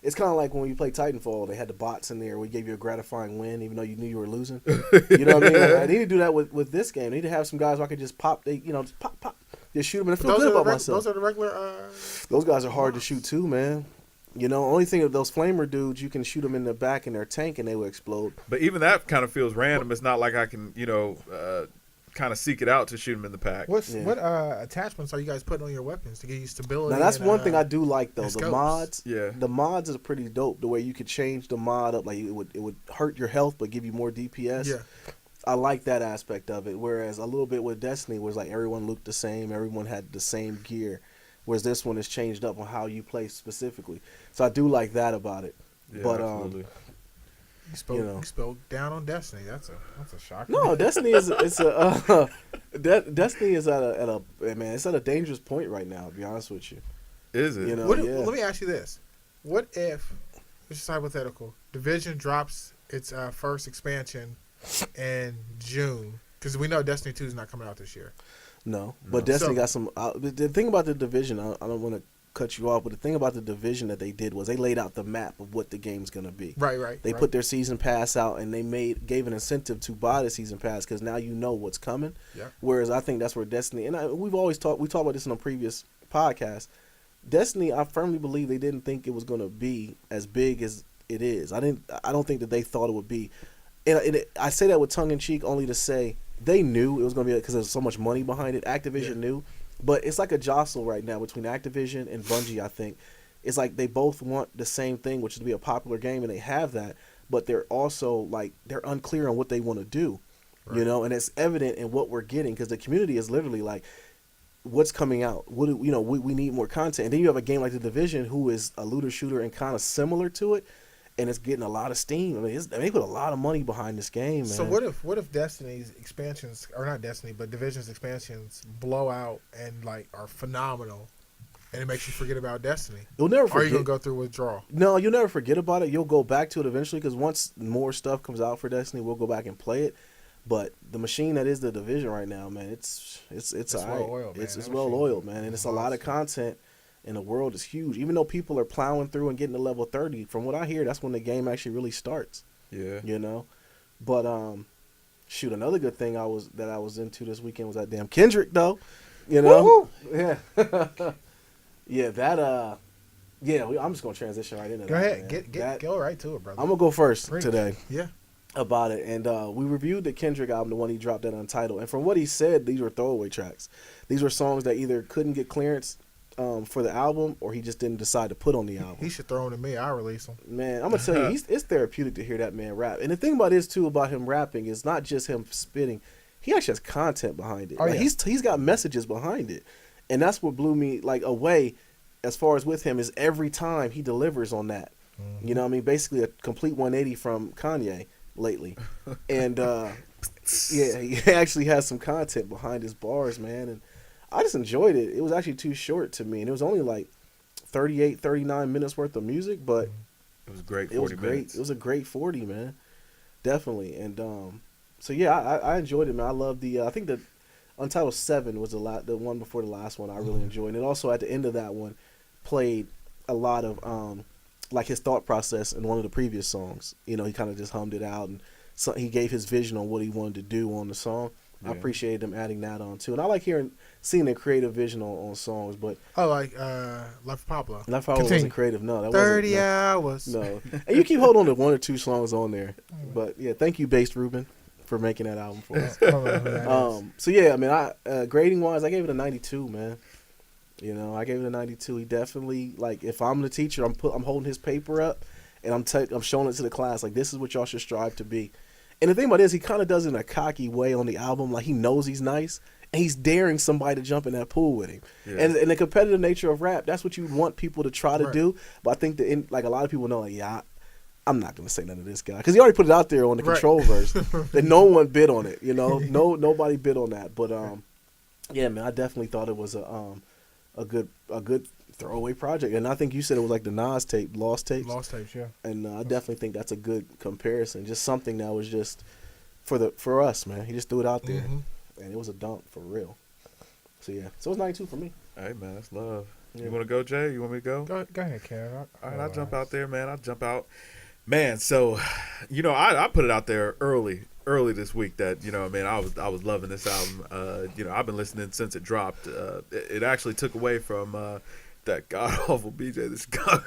Speaker 3: it's kind of like when you play Titanfall. They had the bots in there. We gave you a gratifying win, even though you knew you were losing. You know what I mean? Like, I need to do that with this game. I need to have some guys where I could just pop. Just pop, just shoot them and feel good about myself.
Speaker 1: Those are the regular.
Speaker 3: Those guys are hard to shoot too, man. Only thing of those flamer dudes, you can shoot them in the back in their tank and they will explode.
Speaker 2: But even that kind of feels random. It's not like I can, kind of seek it out to shoot them in the pack.
Speaker 1: What attachments are you guys putting on your weapons to give you stability?
Speaker 3: Now that's one thing I do like though. The mods,
Speaker 2: yeah,
Speaker 3: the mods is pretty dope. The way you could change the mod up, like it would hurt your health but give you more DPS.
Speaker 1: Yeah,
Speaker 3: I like that aspect of it. Whereas a little bit with Destiny was like everyone looked the same, everyone had the same gear. Whereas this one is changed up on how you play specifically. So I do like that about it.
Speaker 2: Yeah,
Speaker 3: but
Speaker 2: absolutely.
Speaker 1: You spoke down on Destiny. That's a shock.
Speaker 3: No, Destiny is Destiny is at a dangerous point right now. To be honest with you,
Speaker 2: is it?
Speaker 1: Let me ask you this: what if, this is hypothetical, Division drops its first expansion in June? Because we know Destiny 2 is not coming out this year.
Speaker 3: No, but Destiny got some. The thing about the Division, I don't want to cut you off, but the thing about the Division that they did was they laid out the map of what the game's gonna be.
Speaker 1: Right.
Speaker 3: They put their season pass out and they gave an incentive to buy the season pass because now you know what's coming.
Speaker 1: Yeah.
Speaker 3: Whereas I think that's where Destiny, and we talked about this in a previous podcast. Destiny, I firmly believe they didn't think it was gonna be as big as it is. I don't think that they thought it would be, and I say that with tongue in cheek only to say. They knew it was going to be because there's so much money behind it. Activision knew. But it's like a jostle right now between Activision and Bungie, I think. It's like they both want the same thing, which is to be a popular game, and they have that. But they're also, like, they're unclear on what they want to do. Right. And it's evident in what we're getting because the community is literally like, what's coming out? We need more content. And then you have a game like The Division who is a looter shooter and kind of similar to it. And it's getting a lot of steam. I mean, they put a lot of money behind this game, man.
Speaker 1: So what if Destiny's expansions, or not Destiny, but Division's expansions blow out and like are phenomenal, and it makes you forget about Destiny?
Speaker 3: You'll never forget.
Speaker 1: Or are you gonna go through withdrawal?
Speaker 3: No, you'll never forget about it. You'll go back to it eventually because once more stuff comes out for Destiny, we'll go back and play it. But the machine that is the Division right now, man, it's
Speaker 1: well oiled, man.
Speaker 3: It's well oiled, man, and it's a lot of content. And the world is huge. Even though people are plowing through and getting to level 30, from what I hear, that's when the game actually really starts.
Speaker 2: Yeah.
Speaker 3: But another good thing I was into this weekend was that damn Kendrick though.
Speaker 1: Woo-hoo!
Speaker 3: Yeah. I'm just gonna transition right into
Speaker 1: go
Speaker 3: that.
Speaker 1: Ahead. Go right to it, brother.
Speaker 3: I'm gonna go first today.
Speaker 1: Yeah.
Speaker 3: About it. And we reviewed the Kendrick album, the one he dropped that Untitled. And from what he said, these were throwaway tracks. These were songs that either couldn't get clearance for the album, or he just didn't decide to put on the album.
Speaker 1: He should throw them to me. I'll release them.
Speaker 3: Man, I'm gonna tell you, it's therapeutic to hear that man rap. And the thing about this too about him rapping is not just him spitting; he actually has content behind it.
Speaker 1: Oh,
Speaker 3: like, he's got messages behind it, and that's what blew me away. As far as with him is every time he delivers on that. Mm-hmm. You know what I mean? Basically a complete 180 from Kanye lately, and Yeah, he actually has some content behind his bars, man, and I just enjoyed it. It was actually too short to me, and it was only like 38, 39 minutes worth of music, but
Speaker 2: it was great. 40
Speaker 3: it was great.
Speaker 2: minutes.
Speaker 3: It was a great 40, man, definitely. And so yeah, I enjoyed it, man. I love the. I think the Untitled 7 was the one before the last one. I really enjoyed, and also at the end of that one, played a lot of like his thought process in one of the previous songs. You know, he kind of just hummed it out, and so he gave his vision on what he wanted to do on the song. Yeah. I appreciated them adding that on too, and I like seeing their creative vision on songs. But
Speaker 1: Life of Pablo.
Speaker 3: Life of Pablo wasn't creative. No, that
Speaker 1: 30
Speaker 3: wasn't.
Speaker 1: hours.
Speaker 3: No, and you keep holding on to one or two songs on there. But yeah, thank you, Based Ruben, for making that album for us. So yeah, I mean, grading wise, I gave it a 92, man. You know, I gave it a 92. He definitely, like, if I'm the teacher, I'm holding his paper up, and I'm showing it to the class, like, this is what y'all should strive to be. And the thing about it is, he kind of does it in a cocky way on the album, like he knows he's nice, and he's daring somebody to jump in that pool with him. Yeah. And in the competitive nature of rap, that's what you want people to try to do. But I think that, like, a lot of people know, like, yeah, I'm not gonna say none of this guy, because he already put it out there on the Control verse, that no one bid on it. You know, nobody bid on that. But yeah, man, I definitely thought it was a good throwaway project. And I think you said it was like the Nas tape, Lost Tapes.
Speaker 1: Lost Tapes, yeah.
Speaker 3: And I definitely think that's a good comparison. Just something that was just for us, man. He just threw it out there, and it was a dunk for real. So yeah, so it's 92 for me.
Speaker 2: Hey man, that's love. Yeah. You want to go, Jay? You want me to go?
Speaker 1: Go ahead, Ken.
Speaker 2: All right, I'll jump out there, man. I'll jump out. Man, so, you know, I put it out there early this week that, you know, I mean, I was loving this album. You know, I've been listening since it dropped. It actually took away from that god-awful BJ the Chicago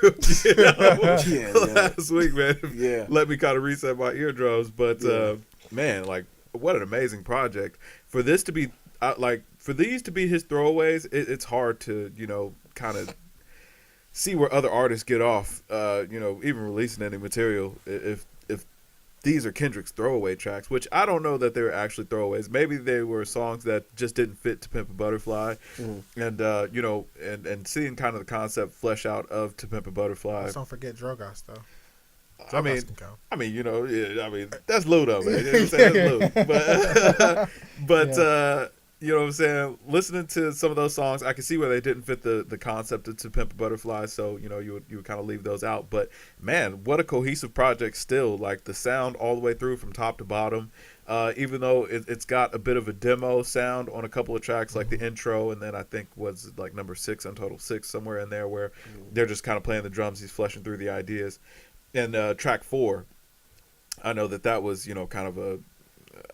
Speaker 2: last week, man. Yeah. Let me kind of reset my eardrums. But, man, like, what an amazing project. For this to be, for these to be his throwaways, it's hard to, you know, kind of see where other artists get off, you know, even releasing any material if these are Kendrick's throwaway tracks, which I don't know that they were actually throwaways. Maybe they were songs that just didn't fit To Pimp a Butterfly. And, you know, and seeing kind of the concept flesh out of To Pimp a Butterfly.
Speaker 1: Let's don't forget Drogas, though.
Speaker 2: I mean, you know, yeah, I mean, that's Ludo, man. You know what I'm saying? That's Ludo. But you know what I'm saying? Listening to some of those songs, I can see where they didn't fit the concept of To Pimp a Butterfly, so, you know, you would kind of leave those out. But, man, what a cohesive project still. Like, the sound all the way through from top to bottom, even though it's got a bit of a demo sound on a couple of tracks, like the intro, and then I think was like number 6 on Total 6, somewhere in there, where they're just kind of playing the drums, he's fleshing through the ideas. And track 4, I know that was, you know, kind of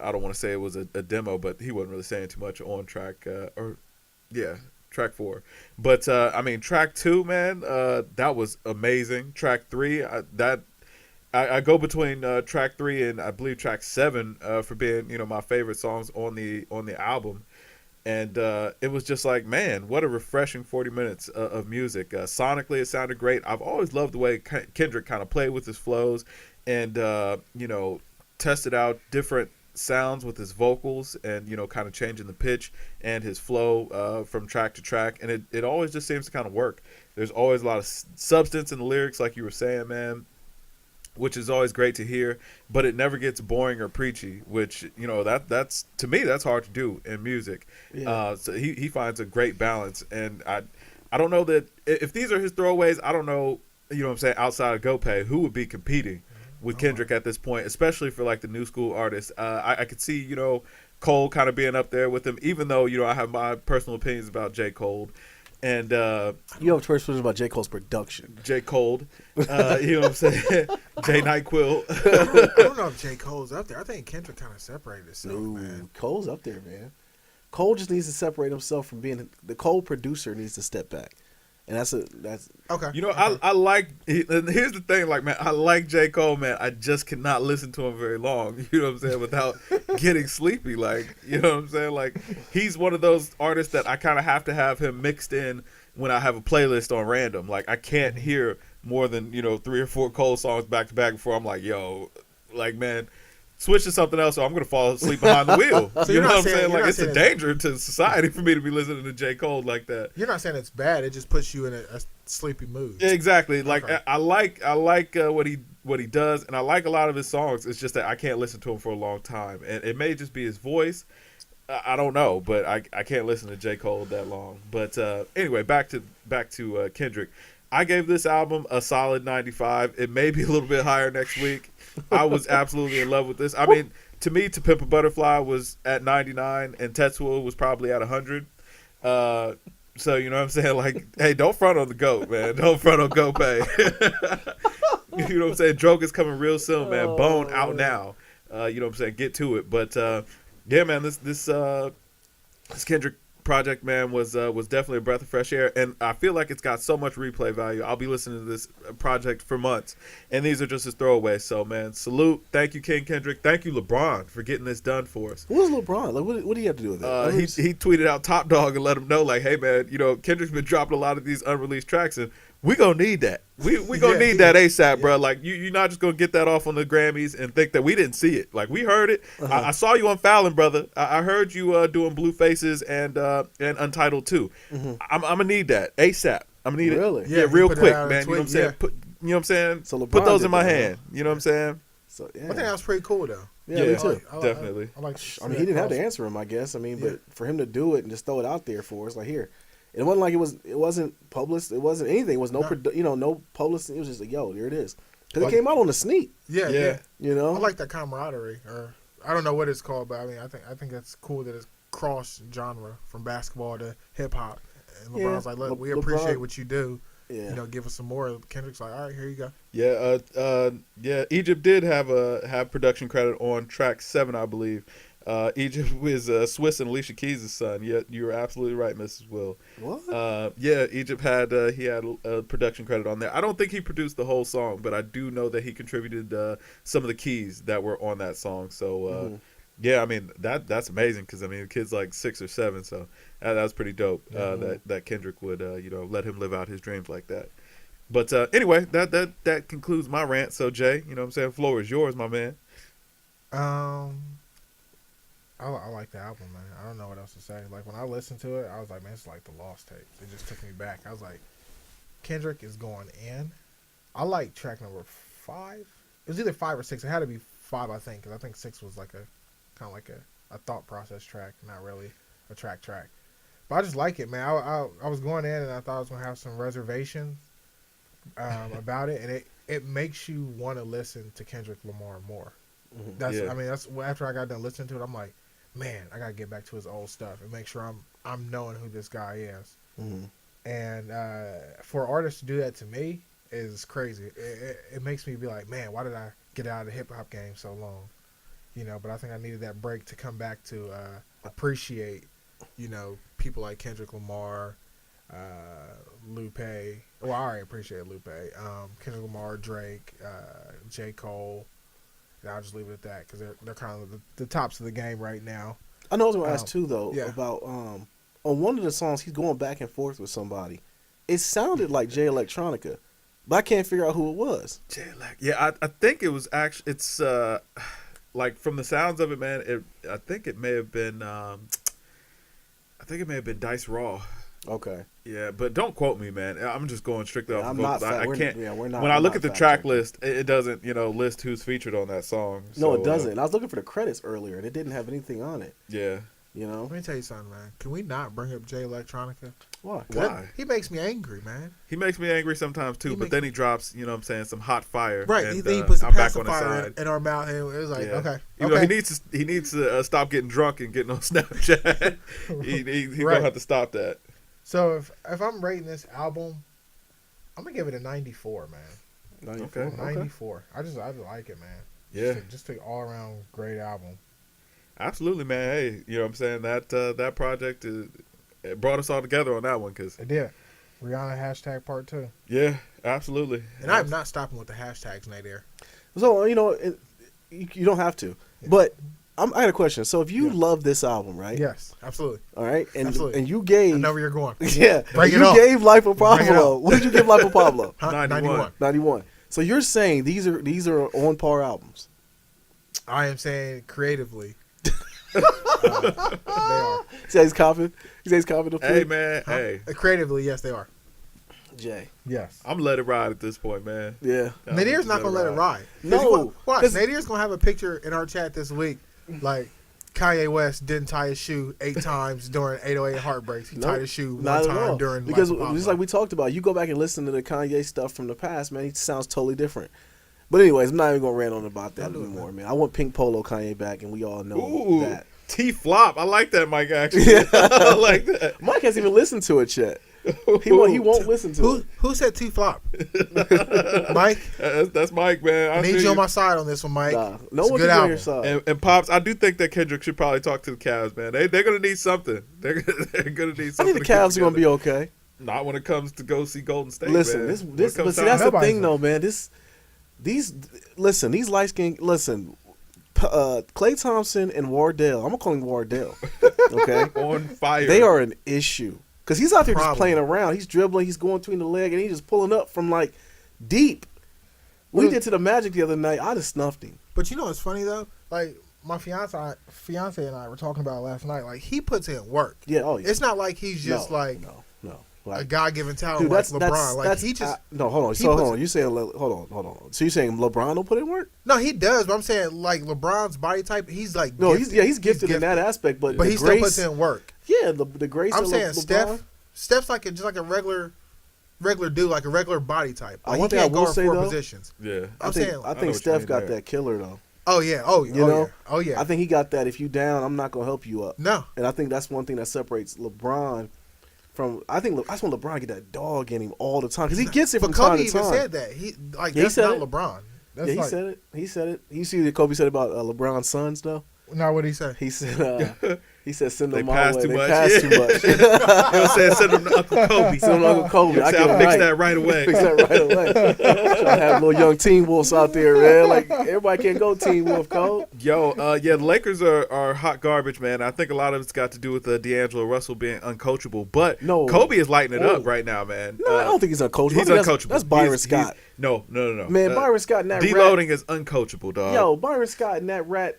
Speaker 2: I don't want to say it was a demo, but he wasn't really saying too much on track track 4. But I mean, track 2, man, that was amazing. Track 3, I go between track 3 and I believe track 7 for being, you know, my favorite songs on the album. And it was just like, man, what a refreshing 40 minutes of music. Sonically, it sounded great. I've always loved the way Kendrick kind of played with his flows and, you know, tested out different sounds with his vocals and, you know, kind of changing the pitch and his flow from track to track. And it always just seems to kind of work. There's always a lot of substance in the lyrics, like you were saying, man, which is always great to hear, but it never gets boring or preachy, which, you know, that's to me, that's hard to do in music. Yeah. So he finds a great balance. And I don't know that if these are his throwaways, I don't know, you know what I'm saying, outside of GoPay, who would be competing with Kendrick at this point, especially for like the new school artists. I could see, you know, Cole kind of being up there with him, even though, you know, I have my personal opinions about J. Cole. And
Speaker 3: you have personal opinions about J. Cole's production.
Speaker 2: J. Cole, you know what I'm saying? J. NyQuil.
Speaker 1: I don't know if J. Cole's up there. I think Kendrick kind of separated himself, man.
Speaker 3: Cole's up there, man. Cole just needs to separate himself from being the Cole producer. Needs to step back. And that's
Speaker 1: okay.
Speaker 2: You know, I like. And here's the thing, like, man, I like J. Cole, man. I just cannot listen to him very long. You know what I'm saying? Without getting sleepy, like, you know what I'm saying? Like, he's one of those artists that I kind of have to have him mixed in when I have a playlist on random. Like, I can't hear more than, you know, 3 or 4 Cole songs back to back before I'm like, yo, like, man, switch to something else, or I'm gonna fall asleep behind the wheel. So you know what I'm saying? Like, it's a danger to society for me to be listening to J. Cole like that.
Speaker 1: You're not saying it's bad. It just puts you in a sleepy mood.
Speaker 2: Yeah, exactly. Like, okay. I like what he what he does, and I like a lot of his songs. It's just that I can't listen to him for a long time, and it may just be his voice. I don't know, but I can't listen to J. Cole that long. But anyway, back to Kendrick. I gave this album a solid 95. It may be a little bit higher next week. I was absolutely in love with this. I mean, to me, To Pimp a Butterfly was at 99, and Tetsuo was probably at 100. So, you know what I'm saying? Like, hey, don't front on the GOAT, man. Don't front on GOAT Pay. You know what I'm saying? Droke is coming real soon, man. Bone out now. You know what I'm saying? Get to it. But, yeah, man, this Kendrick project, man, was definitely a breath of fresh air, and I feel like it's got so much replay value. I'll be listening to this project for months, and these are just his throwaways. So, man, salute. Thank you, King Kendrick. Thank you, LeBron, for getting this done for us.
Speaker 3: What was LeBron? Like, what do you have to do with that?
Speaker 2: He tweeted out Top Dog and let him know, like, hey, man, you know, Kendrick's been dropping a lot of these unreleased tracks, and we gonna need that. We gonna need that ASAP, bro. Like, you're not just gonna get that off on the Grammys and think that we didn't see it. Like, we heard it. I saw you on Fallon, brother. I heard you doing Blue Faces and Untitled too. I'm gonna need that ASAP. I'm gonna need it. Yeah, real quick, man. You know what I'm saying? You know what I'm saying?
Speaker 3: So
Speaker 2: put those in my hand. You know what I'm saying?
Speaker 3: So yeah.
Speaker 1: I think that was pretty cool though.
Speaker 3: Yeah, me too.
Speaker 2: Definitely.
Speaker 3: I mean, he didn't have to answer him, I guess. I mean, but for him to do it and just throw it out there for us, like, here. It wasn't like it wasn't published. It wasn't anything. It was no publicity. It was just like, yo, here it is. Because it came out on the sneak.
Speaker 1: Yeah.
Speaker 3: You know?
Speaker 1: I like that camaraderie. Or I don't know what it's called, but I mean, I think that's cool that it's cross genre from basketball to hip hop. And LeBron's like, look, we appreciate what you do. Yeah. You know, give us some more. Kendrick's like, all right, here you go.
Speaker 2: Yeah. Egypt did have production credit on track 7, I believe. Egypt was Swiss and Alicia Keys' son. Yeah, you're absolutely right, Mrs. Will.
Speaker 3: What?
Speaker 2: Yeah, Egypt had he had a production credit on there. I don't think he produced the whole song, but I do know that he contributed some of the keys that were on that song. So yeah, I mean that's amazing because I mean the kid's like 6 or 7, so that was pretty dope. That Kendrick would let him live out his dreams like that. But anyway, that concludes my rant. So Jay, you know what I'm saying, floor is yours, my man.
Speaker 1: I like the album, man. I don't know what else to say. Like, when I listened to it, I was like, man, it's like the Lost Tapes. It just took me back. I was like, Kendrick is going in. I like track number 5. It was either 5 or 6. It had to be 5, I think, because I think 6 was like kind of like a thought process track, not really a track. But I just like it, man. I was going in, and I thought I was going to have some reservations about it, and it makes you want to listen to Kendrick Lamar more. I mean, that's after I got done listening to it, I'm like, man, I gotta get back to his old stuff and make sure I'm knowing who this guy is. And for artists to do that to me is crazy. It makes me be like, man, why did I get out of the hip hop game so long? You know, but I think I needed that break to come back to appreciate, you know, people like Kendrick Lamar, Lupe. Well, I already appreciate Lupe. Kendrick Lamar, Drake, J. Cole. I'll just leave it at that because they're kind of the tops of the game right now.
Speaker 3: I know I was going to ask too, though, about on one of the songs, he's going back and forth with somebody. It sounded like Jay Electronica, but I can't figure out who it was.
Speaker 2: Jay Elect. Yeah, I think it was actually, it's like from the sounds of it, man, I think it may have been Dice Raw.
Speaker 3: Okay.
Speaker 2: Yeah, but don't quote me, man. I'm just going strictly off the vocals. I can't.
Speaker 3: We're not.
Speaker 2: When I look at the track list, it doesn't, list who's featured on that song.
Speaker 3: No, it doesn't. I was looking for the credits earlier, and it didn't have anything on it.
Speaker 2: Yeah.
Speaker 3: You know.
Speaker 1: Let me tell you something, man. Can we not bring up Jay Electronica?
Speaker 3: Why?
Speaker 1: He makes me angry, man.
Speaker 2: He makes me angry sometimes too, but then he drops, some hot fire.
Speaker 1: Right.
Speaker 2: And,
Speaker 1: then he puts the pacifier in our mouth, and it was like, okay.
Speaker 2: You know, he needs to stop getting drunk and getting on Snapchat. He's gonna have to stop that.
Speaker 1: So if I'm rating this album, I'm gonna give it a 94, man.
Speaker 3: 94. Okay.
Speaker 1: 94. I just like it, man.
Speaker 2: Yeah.
Speaker 1: Just an all around great album.
Speaker 2: Absolutely, man. Hey, you know what I'm saying? That project it brought us all together on that one because
Speaker 1: it did. Rihanna hashtag part 2.
Speaker 2: Yeah, absolutely.
Speaker 1: And I'm not stopping with the hashtags, Nadir.
Speaker 3: So you don't have to, but. I got a question. So if you love this album, right?
Speaker 1: Yes, absolutely.
Speaker 3: All right, and you
Speaker 1: I
Speaker 3: gave.
Speaker 1: know where you're going.
Speaker 3: Yeah,
Speaker 1: Break it
Speaker 3: you
Speaker 1: up.
Speaker 3: gave Life of Pablo. What did you give Life of Pablo?
Speaker 2: 91.
Speaker 3: 91. So you're saying these are on par albums?
Speaker 1: I am saying creatively. They are.
Speaker 3: See how he's confident? He says he's confident.
Speaker 2: Hey man, hey.
Speaker 1: Creatively, yes, they are.
Speaker 3: Jay.
Speaker 1: Yes.
Speaker 2: I'm let it ride at this point, man.
Speaker 3: Yeah.
Speaker 1: Nadir's not gonna let it ride.
Speaker 3: No.
Speaker 1: Watch. Nadir's gonna have a picture in our chat this week, like Kanye West didn't tie his shoe 8 times during 808 Heartbreaks. He tied his shoe one time during
Speaker 3: because just like we talked about, you go back and listen to the Kanye stuff from the past, man. He sounds totally different. But anyways, I'm not even gonna rant on about that anymore, man. I want Pink Polo Kanye back, and we all know that.
Speaker 2: T-flop. I like that, Mike. Actually, I like that.
Speaker 3: Mike hasn't even listened to it yet. He won't listen to it.
Speaker 1: Who said T-flop? Mike?
Speaker 2: That's Mike, man.
Speaker 1: I need you on my side on this one, Mike.
Speaker 3: No one's on your side.
Speaker 2: And Pops, I do think that Kendrick should probably talk to the Cavs, man. They're going to need something. They're going to need something.
Speaker 3: I think the Cavs are going to be okay.
Speaker 2: Not when it comes to go see Golden State,
Speaker 3: listen,
Speaker 2: man.
Speaker 3: but see, that's the thing, though, man. These light skinned, Klay Thompson and Wardell, I'm going to call him Wardell, okay?
Speaker 2: On fire.
Speaker 3: They are an issue. Because he's out there just playing around. He's dribbling. He's going between the leg, and he's just pulling up from, like, deep. We did to the Magic the other night. I just snuffed him.
Speaker 1: But you know what's funny, though? Like, my fiance and I were talking about it last night. Like, he puts in work.
Speaker 3: Yeah, oh, yeah.
Speaker 1: It's not like he's just,
Speaker 3: like
Speaker 1: a God-given talent
Speaker 3: dude,
Speaker 1: like LeBron. He just...
Speaker 3: no, hold on. Hold on. You saying... Hold on. So you saying LeBron don't put in work?
Speaker 1: No, he does. But I'm saying, like, LeBron's body type, he's, like,
Speaker 3: no,
Speaker 1: gifted.
Speaker 3: he's gifted in that aspect. But
Speaker 1: he still puts in work.
Speaker 3: Yeah, the grace
Speaker 1: I'm
Speaker 3: of
Speaker 1: saying
Speaker 3: LeBron.
Speaker 1: Steph's like just like a regular dude, like a regular body type. Like,
Speaker 3: one thing I will say, though,
Speaker 1: positions.
Speaker 2: Yeah,
Speaker 3: I think Steph got that killer though.
Speaker 1: Oh yeah, oh yeah.
Speaker 3: I think he got that. If you down, I'm not gonna help you up.
Speaker 1: No,
Speaker 3: and I think that's one thing that separates LeBron from. I think that's when LeBron get that dog in him all the time because he gets it from time to time.
Speaker 1: But Kobe even said that that's not LeBron.
Speaker 3: That's he said it. He said it. You see what Kobe said about LeBron's sons though?
Speaker 1: No, what did he say?
Speaker 3: He said. He said, "Send them
Speaker 2: they
Speaker 3: my way.
Speaker 2: Too
Speaker 3: they
Speaker 2: much.
Speaker 3: pass too much."
Speaker 2: He said, "Send them to Uncle Kobe."
Speaker 3: Send them to Uncle Kobe.
Speaker 2: I'll fix that right away.
Speaker 3: Fix that right away. Trying to have little young Teen Wolves out there, man. Like everybody can't go Teen Wolf code.
Speaker 2: Yo, the Lakers are hot garbage, man. I think a lot of it's got to do with D'Angelo Russell being uncoachable, but Kobe is lighting it up right now, man.
Speaker 3: No, I don't think he's uncoachable.
Speaker 2: He's uncoachable.
Speaker 3: That's Byron Scott.
Speaker 2: No.
Speaker 3: Man, Byron Scott and that
Speaker 2: deloading is uncoachable, dog.
Speaker 3: Yo, Byron Scott and that rat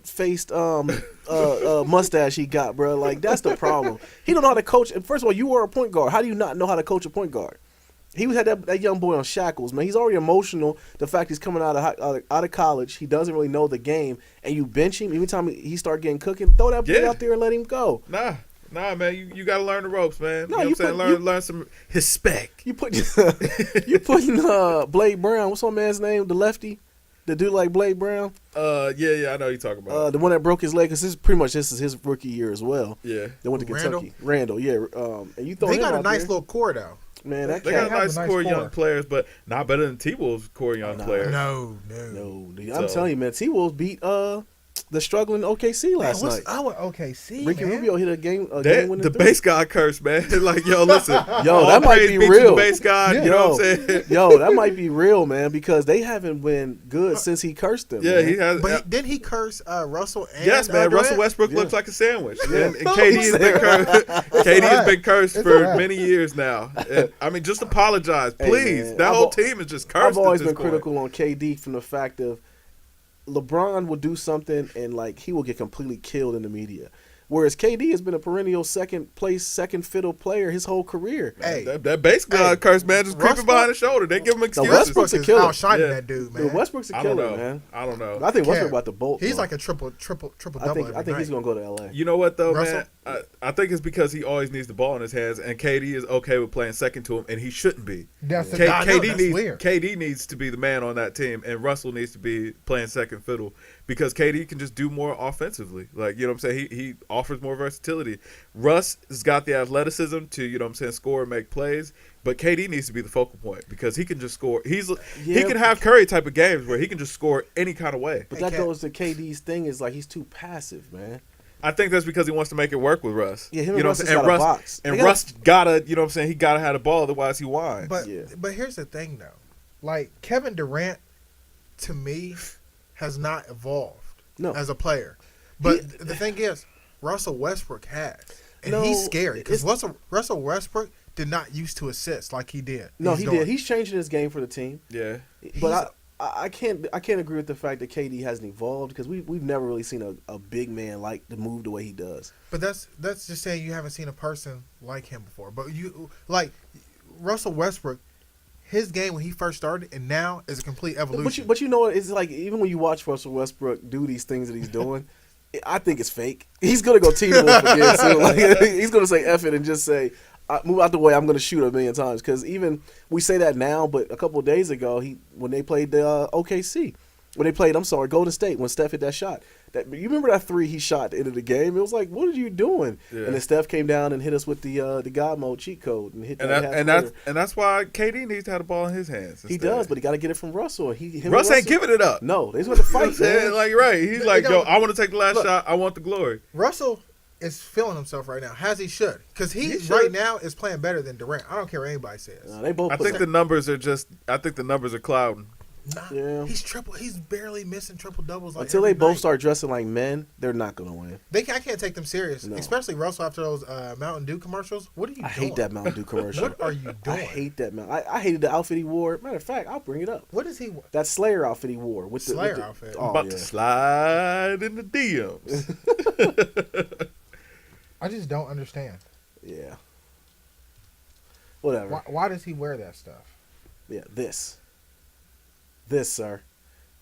Speaker 3: faced mustache he got, bro. Like that's the problem. He don't know how to coach. And first of all, you were a point guard. How do you not know how to coach a point guard? He had that young boy on shackles, man. He's already emotional. The fact he's coming out of college, he doesn't really know the game, and you bench him every time he start getting cooking. Throw that boy out there and let him go.
Speaker 2: Nah, man, you got to learn the ropes, man. No, you know what I'm saying? Learn some respect.
Speaker 3: You putting Blade Brown. What's my man's name? The lefty, the dude like Blade Brown.
Speaker 2: Yeah, I know who you're talking about.
Speaker 3: The one that broke his leg because this is his rookie year as well.
Speaker 2: Yeah,
Speaker 3: they went to Kentucky. Randall, yeah. And you throw
Speaker 1: they
Speaker 3: him
Speaker 1: got a
Speaker 3: out
Speaker 1: nice
Speaker 3: there.
Speaker 1: little core though.
Speaker 3: Man,
Speaker 2: they got a nice core young players, but not better than T-Wolves' core young players.
Speaker 1: No.
Speaker 3: I'm telling you, man, T-Wolves beat the struggling OKC last night.
Speaker 1: Our OKC,
Speaker 3: Ricky
Speaker 1: man.
Speaker 3: Rubio hit a game winning
Speaker 2: the base god curse, man. Like, yo, listen.
Speaker 3: Yo, that might be real.
Speaker 2: The base god, you know what I'm saying?
Speaker 3: Yo, that might be real, man, because they haven't been good since he cursed them.
Speaker 2: Yeah,
Speaker 3: man.
Speaker 2: he has.
Speaker 1: But didn't he curse Russell and
Speaker 2: yes, man. Russell Westbrook looks like a sandwich. Yeah. And KD has been cursed. KD has been cursed for many years now. And, I mean, just apologize, please.
Speaker 3: Man,
Speaker 2: that whole team is just cursed.
Speaker 3: I've always been critical on KD from the fact of LeBron will do something and like he will get completely killed in the media. Whereas KD has been a perennial second fiddle player his whole career.
Speaker 2: Hey, that basically curse man just creeping behind his shoulder. They give him excuses.
Speaker 3: Westbrook's a killer.
Speaker 1: Outshining that dude, man.
Speaker 3: Dude, Westbrook's a killer, man.
Speaker 2: I don't know.
Speaker 3: I think Westbrook about to bolt.
Speaker 1: He's like a triple double.
Speaker 3: I think he's gonna go to LA.
Speaker 2: You know what though, Russell? Man? I think it's because he always needs the ball in his hands, and KD is okay with playing second to him, and he shouldn't be. KD needs to be the man on that team, and Russell needs to be playing second fiddle because KD can just do more offensively. Like, you know what I'm saying? He offers more versatility. Russ has got the athleticism to, you know what I'm saying, score and make plays, but KD needs to be the focal point because he can just score. He can have Curry type of games where he can just score any kind of way.
Speaker 3: But that goes to KD's thing is like he's too passive, man.
Speaker 2: I think that's because he wants to make it work with Russ.
Speaker 3: Yeah, him and Russ got a box.
Speaker 2: And Russ gotta, you know what I'm saying, he gotta have the ball, otherwise he whines.
Speaker 1: But here's the thing though. Like Kevin Durant to me has not evolved as a player. But the thing is, Russell Westbrook has. And he's scary because Russell Westbrook did not used to assist like he did.
Speaker 3: No, he did. He's changing his game for the team.
Speaker 2: Yeah.
Speaker 3: But I can't agree with the fact that KD hasn't evolved because we've never really seen a big man like to move the way he does.
Speaker 1: But that's just saying you haven't seen a person like him before. But you like Russell Westbrook, his game when he first started and now is a complete evolution.
Speaker 3: But you know what? It's like even when you watch Russell Westbrook do these things that he's doing, I think it's fake. He's gonna go team wolf again soon. Like, he's gonna say F it and just say, move out the way. I'm gonna shoot a million times. Because even we say that now, but a couple of days ago, when they played the OKC, when they played, Golden State, when Steph hit that shot. You remember that three he shot at the end of the game? It was like, what are you doing? Yeah. And then Steph came down and hit us with the God mode cheat code and hit that.
Speaker 2: And that's why KD needs to have the ball in his hands.
Speaker 3: He does, but he got to get it from Russell.
Speaker 2: Russ ain't giving it up.
Speaker 3: No, they just want to fight. Man.
Speaker 2: Like right, he's like, yo, I want to take the last shot. I want the glory.
Speaker 1: Russell is feeling himself right now, as he should, because he right now is playing better than Durant. I don't care what anybody says.
Speaker 3: No, they both.
Speaker 2: I think the numbers are clouding.
Speaker 1: Nah, yeah. He's barely missing triple doubles. Like
Speaker 3: until they both start dressing like men, they're not gonna win.
Speaker 1: I can't take them serious, especially Russell after those Mountain Dew commercials. What are you doing?
Speaker 3: I hate that Mountain Dew commercial.
Speaker 1: What are you doing?
Speaker 3: I hate that I hated the outfit he wore. Matter of fact, I'll bring it up.
Speaker 1: What does he wear?
Speaker 3: That Slayer outfit he wore with the
Speaker 1: Slayer outfit.
Speaker 2: I'm about to slide in the DMs.
Speaker 1: I just don't understand.
Speaker 3: Yeah. Whatever.
Speaker 1: Why does he wear that stuff?
Speaker 3: Yeah, this, sir.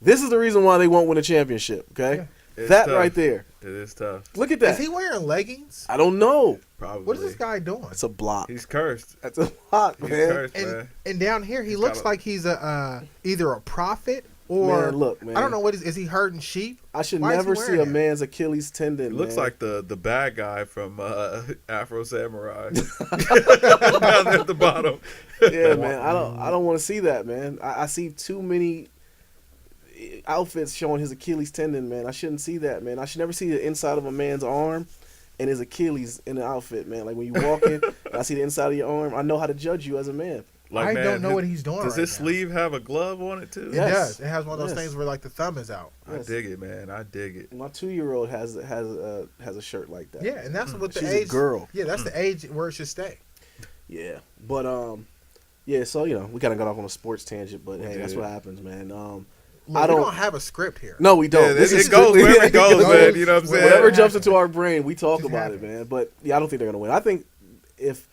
Speaker 3: This is the reason why they won't win a championship, okay? Yeah. That tough. Right there.
Speaker 2: It is tough.
Speaker 3: Look at that.
Speaker 1: Is he wearing leggings?
Speaker 3: I don't know.
Speaker 2: Probably.
Speaker 1: What is this guy doing?
Speaker 3: It's a block.
Speaker 2: He's cursed.
Speaker 3: That's a block, man.
Speaker 2: He's cursed, man.
Speaker 1: And down here, he looks like he's either a prophet or...
Speaker 3: Man, look, man.
Speaker 1: I don't know, is he herding sheep?
Speaker 3: I should never see a man's Achilles tendon,
Speaker 2: It looks like the bad guy from Afro Samurai. Down there at the bottom.
Speaker 3: Yeah, man. I don't want to see that, man. I see too many outfits showing his Achilles tendon, man. I shouldn't see that, man. I should never see the inside of a man's arm and his Achilles in the outfit, man. Like when you walk in, I see the inside of your arm. I know how to judge you as a man.
Speaker 1: Like, I don't know what he's doing.
Speaker 2: Does his sleeve have a glove on it too?
Speaker 1: It does. It has one of those things where like the thumb is out.
Speaker 2: I dig it, man. I dig it.
Speaker 3: My 2-year-old has a shirt like that.
Speaker 1: Yeah, and that's what the
Speaker 3: She's
Speaker 1: age.
Speaker 3: A girl.
Speaker 1: Yeah, that's the age where it should stay.
Speaker 3: Yeah, but yeah. So we kind of got off on a sports tangent, but hey, that's what happens, man.
Speaker 1: We don't have a script here.
Speaker 3: No, we don't.
Speaker 2: Yeah, it goes wherever it goes, man. You know what I'm saying?
Speaker 3: Whatever jumps into our brain, we talk about it, man. But yeah, I don't think they're gonna win. I think if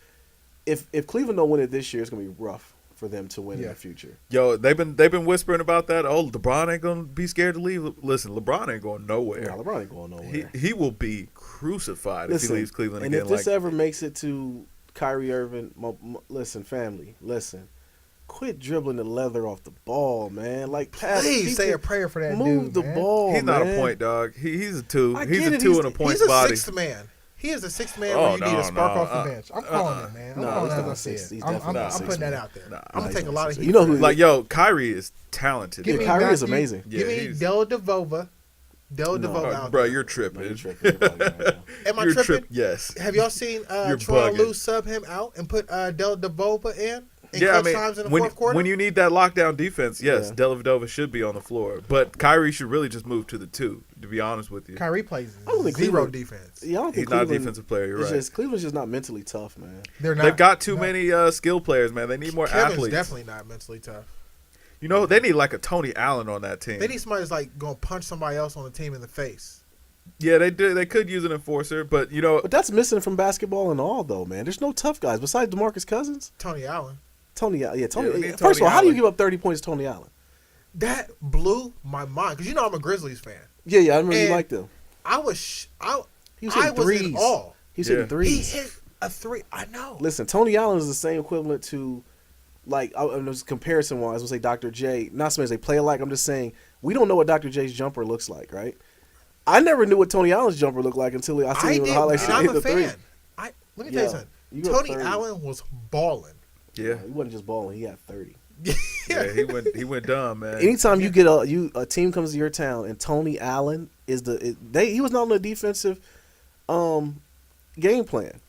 Speaker 3: Cleveland don't win it this year, it's gonna be rough for them to win in the future.
Speaker 2: Yo, they've been whispering about that. Oh, LeBron ain't gonna be scared to leave. Listen, LeBron ain't going nowhere.
Speaker 3: No, LeBron ain't going nowhere.
Speaker 2: He will be crucified if he leaves Cleveland
Speaker 3: and
Speaker 2: again.
Speaker 3: And if this ever makes it to Kyrie Irving, listen, family, listen. Quit dribbling the leather off the ball, man. Like,
Speaker 1: please say a prayer for that dude.
Speaker 3: Move the ball.
Speaker 2: He's not a point dog. He's a 2. He's a 2 and a point body.
Speaker 1: He's a 6th man. He is a 6th man when you need a spark off the bench. I'm calling it, man. I'm putting that out there. I'm gonna take a lot of heat.
Speaker 3: You know who?
Speaker 2: Like, yo, Kyrie is talented.
Speaker 3: Kyrie is amazing.
Speaker 1: Give me Del DeVova. Out
Speaker 2: bro, you're tripping.
Speaker 1: Am I tripping?
Speaker 2: Yes.
Speaker 1: Have y'all seen Troy Lue sub him out and put Del DeVova in? Times in the fourth quarter?
Speaker 2: When you need that lockdown defense, yes, Dellavedova should be on the floor. But Kyrie should really just move to the 2, to be honest with you.
Speaker 1: Kyrie plays zero defense.
Speaker 3: Yeah, I don't think
Speaker 2: he's not a defensive player, you're right.
Speaker 3: Cleveland's just not mentally tough, man.
Speaker 1: They're not.
Speaker 2: They've got too many skill players, man. They need more athletes.
Speaker 1: Definitely not mentally tough.
Speaker 2: You know, they need like a Tony Allen on that team.
Speaker 1: They need somebody that's like going to punch somebody else on the team in the face.
Speaker 2: Yeah, they do. They could use an enforcer, but you know.
Speaker 3: But that's missing from basketball and all, though, man. There's no tough guys besides DeMarcus Cousins.
Speaker 1: Tony Allen.
Speaker 3: Tony. First of all, how do you give up 30 points to Tony Allen?
Speaker 1: That blew my mind because I'm a Grizzlies fan.
Speaker 3: Yeah, I remember you liked them.
Speaker 1: He was
Speaker 3: hitting threes.
Speaker 1: In awe.
Speaker 3: He was hitting threes.
Speaker 1: He hit a 3. I know.
Speaker 3: Listen, Tony Allen is the same equivalent to, like, comparison wise, we'll say Dr. J. Not so much they play alike. I'm just saying we don't know what Dr. J's jumper looks like, right? I never knew what Tony Allen's jumper looked like until I seen him in the highlights.
Speaker 1: And I'm a fan. Let me tell you something. Tony Allen was balling.
Speaker 2: Yeah,
Speaker 3: he wasn't just balling; he had 30.
Speaker 2: Yeah, he went dumb, man.
Speaker 3: Anytime you get a team comes to your town and Tony Allen is he was not on the defensive game plan,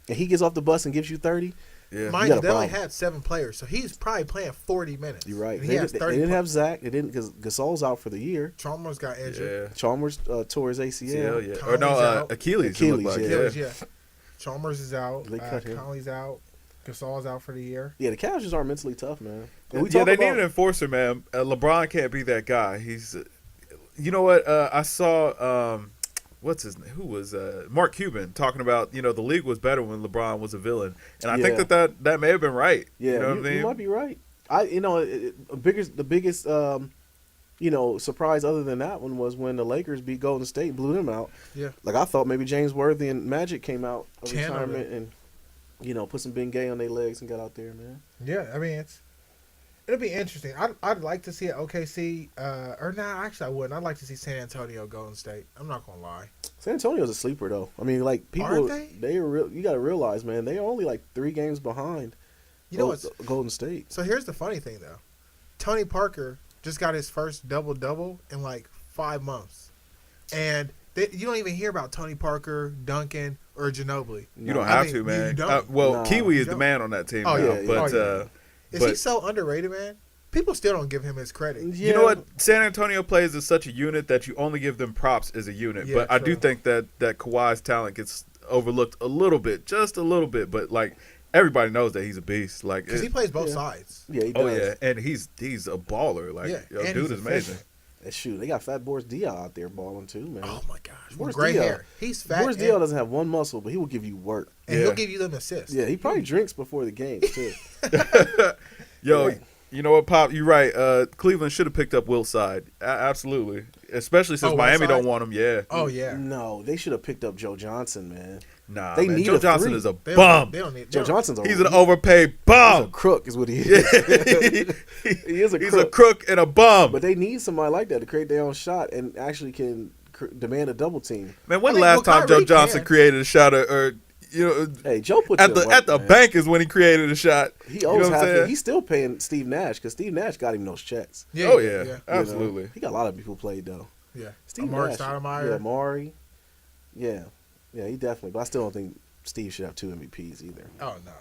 Speaker 3: and he gets off the bus and gives you 30.
Speaker 2: Yeah,
Speaker 1: mind you, they only had 7 players, so he's probably playing 40 minutes.
Speaker 3: You're right.
Speaker 1: They
Speaker 3: didn't have Zach. They didn't because Gasol's out for the year.
Speaker 1: Chalmers got injured.
Speaker 3: Yeah. Chalmers tore his ACL.
Speaker 2: Yeah. Or no, Achilles.
Speaker 1: Yeah. Chalmers is out. Conley's out. Gasol's out for the year.
Speaker 3: Yeah, the Cavs just aren't mentally tough, man.
Speaker 2: They need an enforcer, man. LeBron can't be that guy. He's, you know what? I saw, what's his name? Who was Mark Cuban talking about, the league was better when LeBron was a villain. And I think that may have been right.
Speaker 3: Yeah,
Speaker 2: you know what I mean?
Speaker 3: You might be right. The biggest surprise other than that one was when the Lakers beat Golden State and blew them out.
Speaker 1: Yeah.
Speaker 3: Like, I thought maybe James Worthy and Magic came out of retirement and, put some Bengay on their legs and got out there, man.
Speaker 1: Yeah, I mean, it'll be interesting. I'd like to see an OKC, actually I wouldn't. I'd like to see San Antonio, Golden State. I'm not going to lie.
Speaker 3: San Antonio's a sleeper, though. I mean, like, people,
Speaker 1: aren't they?
Speaker 3: you got to realize, man, they are only like 3 games behind Golden State.
Speaker 1: So here's the funny thing, though. Tony Parker just got his first double-double in like 5 months. And you don't even hear about Tony Parker, Duncan, or Ginobili.
Speaker 2: You don't have to, man.
Speaker 1: You don't.
Speaker 2: Kiwi is the man on that team now.
Speaker 1: Yeah. Is he so underrated, man? People still don't give him his credit.
Speaker 2: Yeah. You know what? San Antonio plays as such a unit that you only give them props as a unit.
Speaker 1: Yeah,
Speaker 2: but I do think that Kawhi's talent gets overlooked a little bit, just a little bit. But, like, everybody knows that he's a beast. Like,
Speaker 1: because he plays both sides.
Speaker 3: Yeah, he does.
Speaker 2: Oh, yeah. And he's a baller. Like, dude is amazing.
Speaker 3: Shoot, they got Fat Boris Diaw out there balling too, man.
Speaker 1: Oh my gosh,
Speaker 3: Boris
Speaker 1: gray
Speaker 3: Diaw.
Speaker 1: Hair. He's fat.
Speaker 3: Boris Diaw doesn't have one muscle, but he will give you work,
Speaker 1: and he'll give you them assists.
Speaker 3: Yeah, he probably drinks before the game too.
Speaker 2: Yo, you know what, Pop? You're right. Cleveland should have picked up Will's side. Absolutely, especially since Miami don't want him. Yeah.
Speaker 1: Oh yeah.
Speaker 3: No, they should have picked up Joe Johnson, man.
Speaker 2: Nah,
Speaker 3: they
Speaker 2: man.
Speaker 3: need
Speaker 2: Joe Johnson is a bum.
Speaker 3: Joe Johnson's
Speaker 2: he's an overpaid bum.
Speaker 3: He's a crook, is what he is. He is a crook.
Speaker 2: He's a crook and a bum.
Speaker 3: But they need somebody like that to create their own shot and actually can demand a double team.
Speaker 2: Man, when the last time Joe Johnson created a shot, or
Speaker 3: hey, Joe put
Speaker 2: at the bank is when he created a shot.
Speaker 3: He owes half. He's still paying Steve Nash because Steve Nash got him those checks.
Speaker 2: Yeah, oh yeah. Absolutely.
Speaker 3: He got a lot of people played though.
Speaker 1: Yeah,
Speaker 3: Steve
Speaker 1: Nash.
Speaker 3: Yeah, Amari. Yeah, he definitely. But I still don't think Steve should have 2 MVPs either.
Speaker 1: Oh no.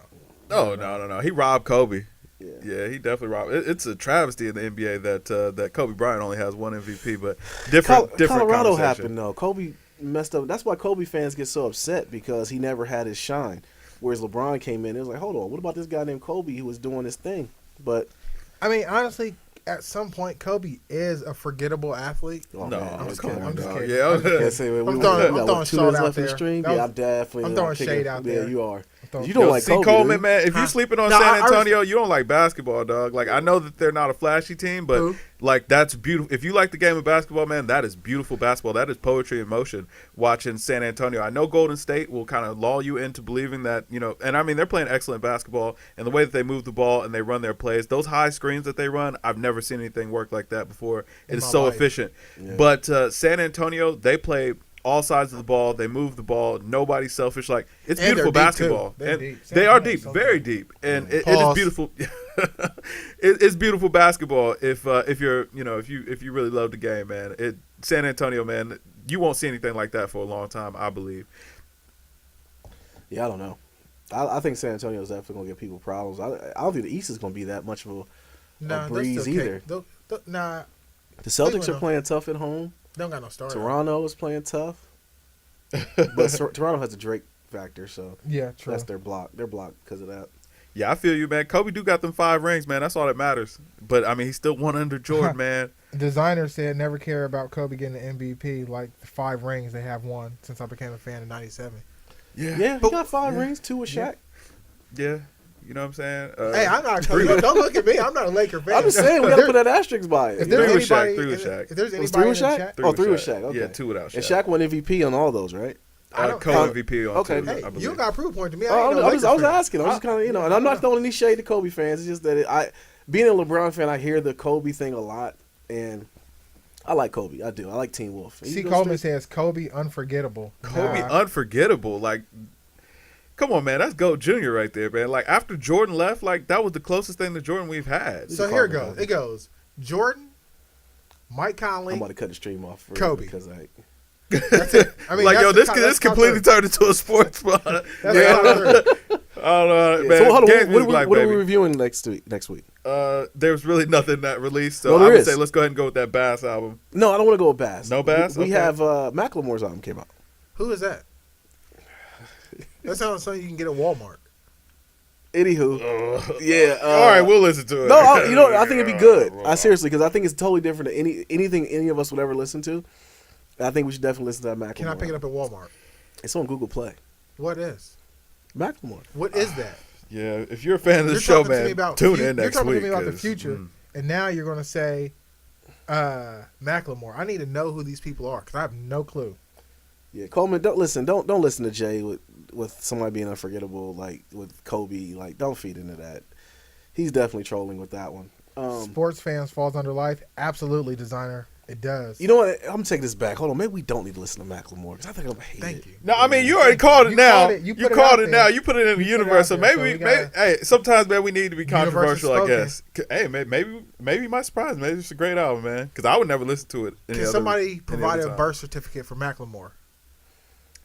Speaker 2: Oh no. He robbed Kobe.
Speaker 3: Yeah,
Speaker 2: he definitely robbed. It's a travesty in the NBA that Kobe Bryant only has 1 MVP, but different.
Speaker 3: Colorado happened though. Kobe messed up. That's why Kobe fans get so upset because he never had his shine. Whereas LeBron came in, it was like, hold on, what about this guy named Kobe who was doing his thing? But
Speaker 1: I mean, honestly, at some point, Kobe is a forgettable athlete.
Speaker 3: Oh,
Speaker 2: no,
Speaker 3: man,
Speaker 2: I'm
Speaker 3: just
Speaker 2: kidding.
Speaker 3: Yeah,
Speaker 2: I'm
Speaker 1: throwing shade out there.
Speaker 3: I'm
Speaker 1: throwing shade out there.
Speaker 3: Yeah, you are.
Speaker 1: You
Speaker 3: don't like Kobe,
Speaker 2: Coleman, man. If you're sleeping on San Antonio, you don't like basketball, dog. Like, I know that they're not a flashy team, but like, that's beautiful. If you like the game of basketball, man, that is beautiful basketball. That is poetry in motion. Watching San Antonio, I know Golden State will kind of lull you into believing that, and I mean, they're playing excellent basketball, and the way that they move the ball and they run their plays, those high screens that they run, I've never seen anything work like that before. It is so efficient. Yeah. But San Antonio, they play all sides of the ball. They move the ball. Nobody's selfish. Like, it's beautiful basketball. And they are deep, very deep, and it is beautiful. It's beautiful basketball. If you're if you really love the game, man. San Antonio, man, you won't see anything like that for a long time, I believe.
Speaker 3: Yeah, I don't know. I think San Antonio is definitely gonna give people problems. I don't think the East is gonna be that much of a breeze either. The Celtics are playing tough at home.
Speaker 1: They don't got no starter.
Speaker 3: Toronto is playing tough, but Toronto has a Drake factor, so
Speaker 1: yeah, true.
Speaker 3: That's their block. They're blocked because of that.
Speaker 2: Yeah, I feel you, man. Kobe do got them 5 rings, man. That's all that matters. But I mean, he's still one under Jordan, man.
Speaker 1: Designer said never care about Kobe getting the MVP. Like the 5 rings they have won since I became a fan in '97.
Speaker 3: Yeah, he got 5 rings, 2 with Shaq.
Speaker 2: Yeah. You know what I'm saying?
Speaker 1: Hey, I'm not. Don't look at me. I'm not a Laker fan.
Speaker 3: I'm just saying we gotta put that asterisk by it.
Speaker 1: If there's
Speaker 2: 3 with Shaq. 3 with Shaq.
Speaker 1: If there's anybody in the chat,
Speaker 3: 3 with Shaq. Okay.
Speaker 2: Yeah, 2 without Shaq.
Speaker 3: And Shaq won MVP on all those, right?
Speaker 2: Co-MVP on 2.
Speaker 1: Hey,
Speaker 2: I believe.
Speaker 1: you don't got to prove a point to me.
Speaker 3: I was asking. I was just kind of, and I'm not throwing any shade to Kobe fans. It's just that being a LeBron fan, I hear the Kobe thing a lot, and I like Kobe. I do. I like Teen Wolf.
Speaker 1: C. Coleman says Kobe unforgettable.
Speaker 2: Kobe unforgettable. Like, come on, man. That's GOAT Jr. right there, man. Like, after Jordan left, like, that was the closest thing to Jordan we've had.
Speaker 1: So here it goes. It goes Jordan, Mike Conley.
Speaker 3: I'm about to cut the stream off.
Speaker 1: Kobe.
Speaker 3: Because
Speaker 1: that's it. I mean,
Speaker 2: like, yo, this completely turned into a sports spot.
Speaker 1: That's I
Speaker 2: don't know, man.
Speaker 3: So hold on. What are we reviewing next week?
Speaker 2: There's really nothing that released, so
Speaker 3: I
Speaker 2: would say let's go ahead and go with that Bass album.
Speaker 3: No, I don't want to go with Bass.
Speaker 2: No Bass?
Speaker 3: We have Macklemore's album came out.
Speaker 1: Who is that? That sounds like something you can get at Walmart.
Speaker 3: Anywho, yeah.
Speaker 2: All right, we'll listen to it.
Speaker 3: No, I think it'd be good. Seriously, because I think it's totally different than anything any of us would ever listen to. I think we should definitely listen to that Macklemore.
Speaker 1: Can I pick it up at Walmart?
Speaker 3: It's on Google Play.
Speaker 1: What is?
Speaker 3: Macklemore.
Speaker 1: What is that?
Speaker 2: Yeah, if you're a fan of the show, man, tune in next week.
Speaker 1: You're talking to me about the future, and now you're going to say Macklemore. I need to know who these people are because I have no clue.
Speaker 3: Yeah, Coleman, don't listen to Jay with somebody being unforgettable, like with Kobe. Like, don't feed into that. He's definitely trolling with that one.
Speaker 1: Sports fans falls under life. Absolutely, designer. It does.
Speaker 3: You know what? I'm gonna take this back. Hold on. Maybe we don't need to listen to Macklemore because I think I'm gonna hate it.
Speaker 1: Thank you.
Speaker 2: No, I mean you already called it now. You called it now. You put it in the universe. So maybe, hey, sometimes man, we need to be controversial. I guess. Hey, maybe you might surprise. Maybe it's a great album, man. Because I would never listen to it.
Speaker 1: Can somebody provide a birth certificate for Macklemore?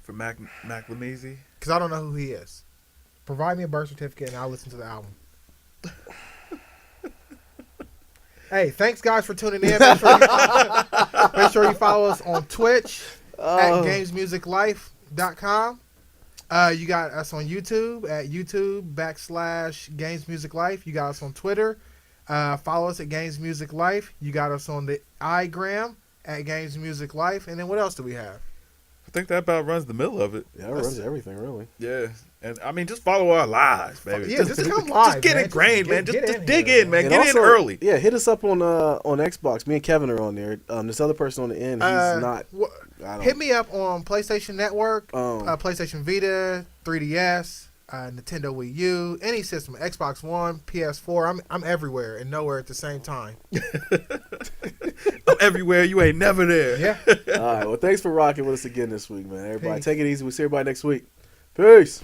Speaker 2: For Macklemore?
Speaker 1: Because I don't know who he is. Provide me a birth certificate and I'll listen to the album. Hey, thanks guys for tuning in. Make sure you follow us on Twitch at GamesMusicLyfe.com. You got us on YouTube at YouTube.com/GamesMusicLyfe. You got us on Twitter. Follow us at GamesMusicLyfe. You got us on the iGram at GamesMusicLyfe. And then what else do we have?
Speaker 2: I think that about runs the middle of it.
Speaker 3: Yeah, it runs everything, really.
Speaker 2: Yeah. And, I mean, just follow our lives, baby.
Speaker 1: Yeah, just come live,
Speaker 2: just get ingrained, man. Just dig in, man.
Speaker 3: And
Speaker 2: get
Speaker 3: also,
Speaker 2: in early.
Speaker 3: Yeah, hit us up on Xbox. Me and Kevin are on there. This other person on the end, he's not.
Speaker 1: Hit me up on PlayStation Network, PlayStation Vita, 3DS, Nintendo Wii U, any system, Xbox One, PS4. I'm everywhere and nowhere at the same time.
Speaker 2: I'm everywhere. You ain't never there.
Speaker 1: Yeah.
Speaker 3: All right. Well, thanks for rocking with us again this week, man. Everybody, take it easy. We'll see everybody next week. Peace.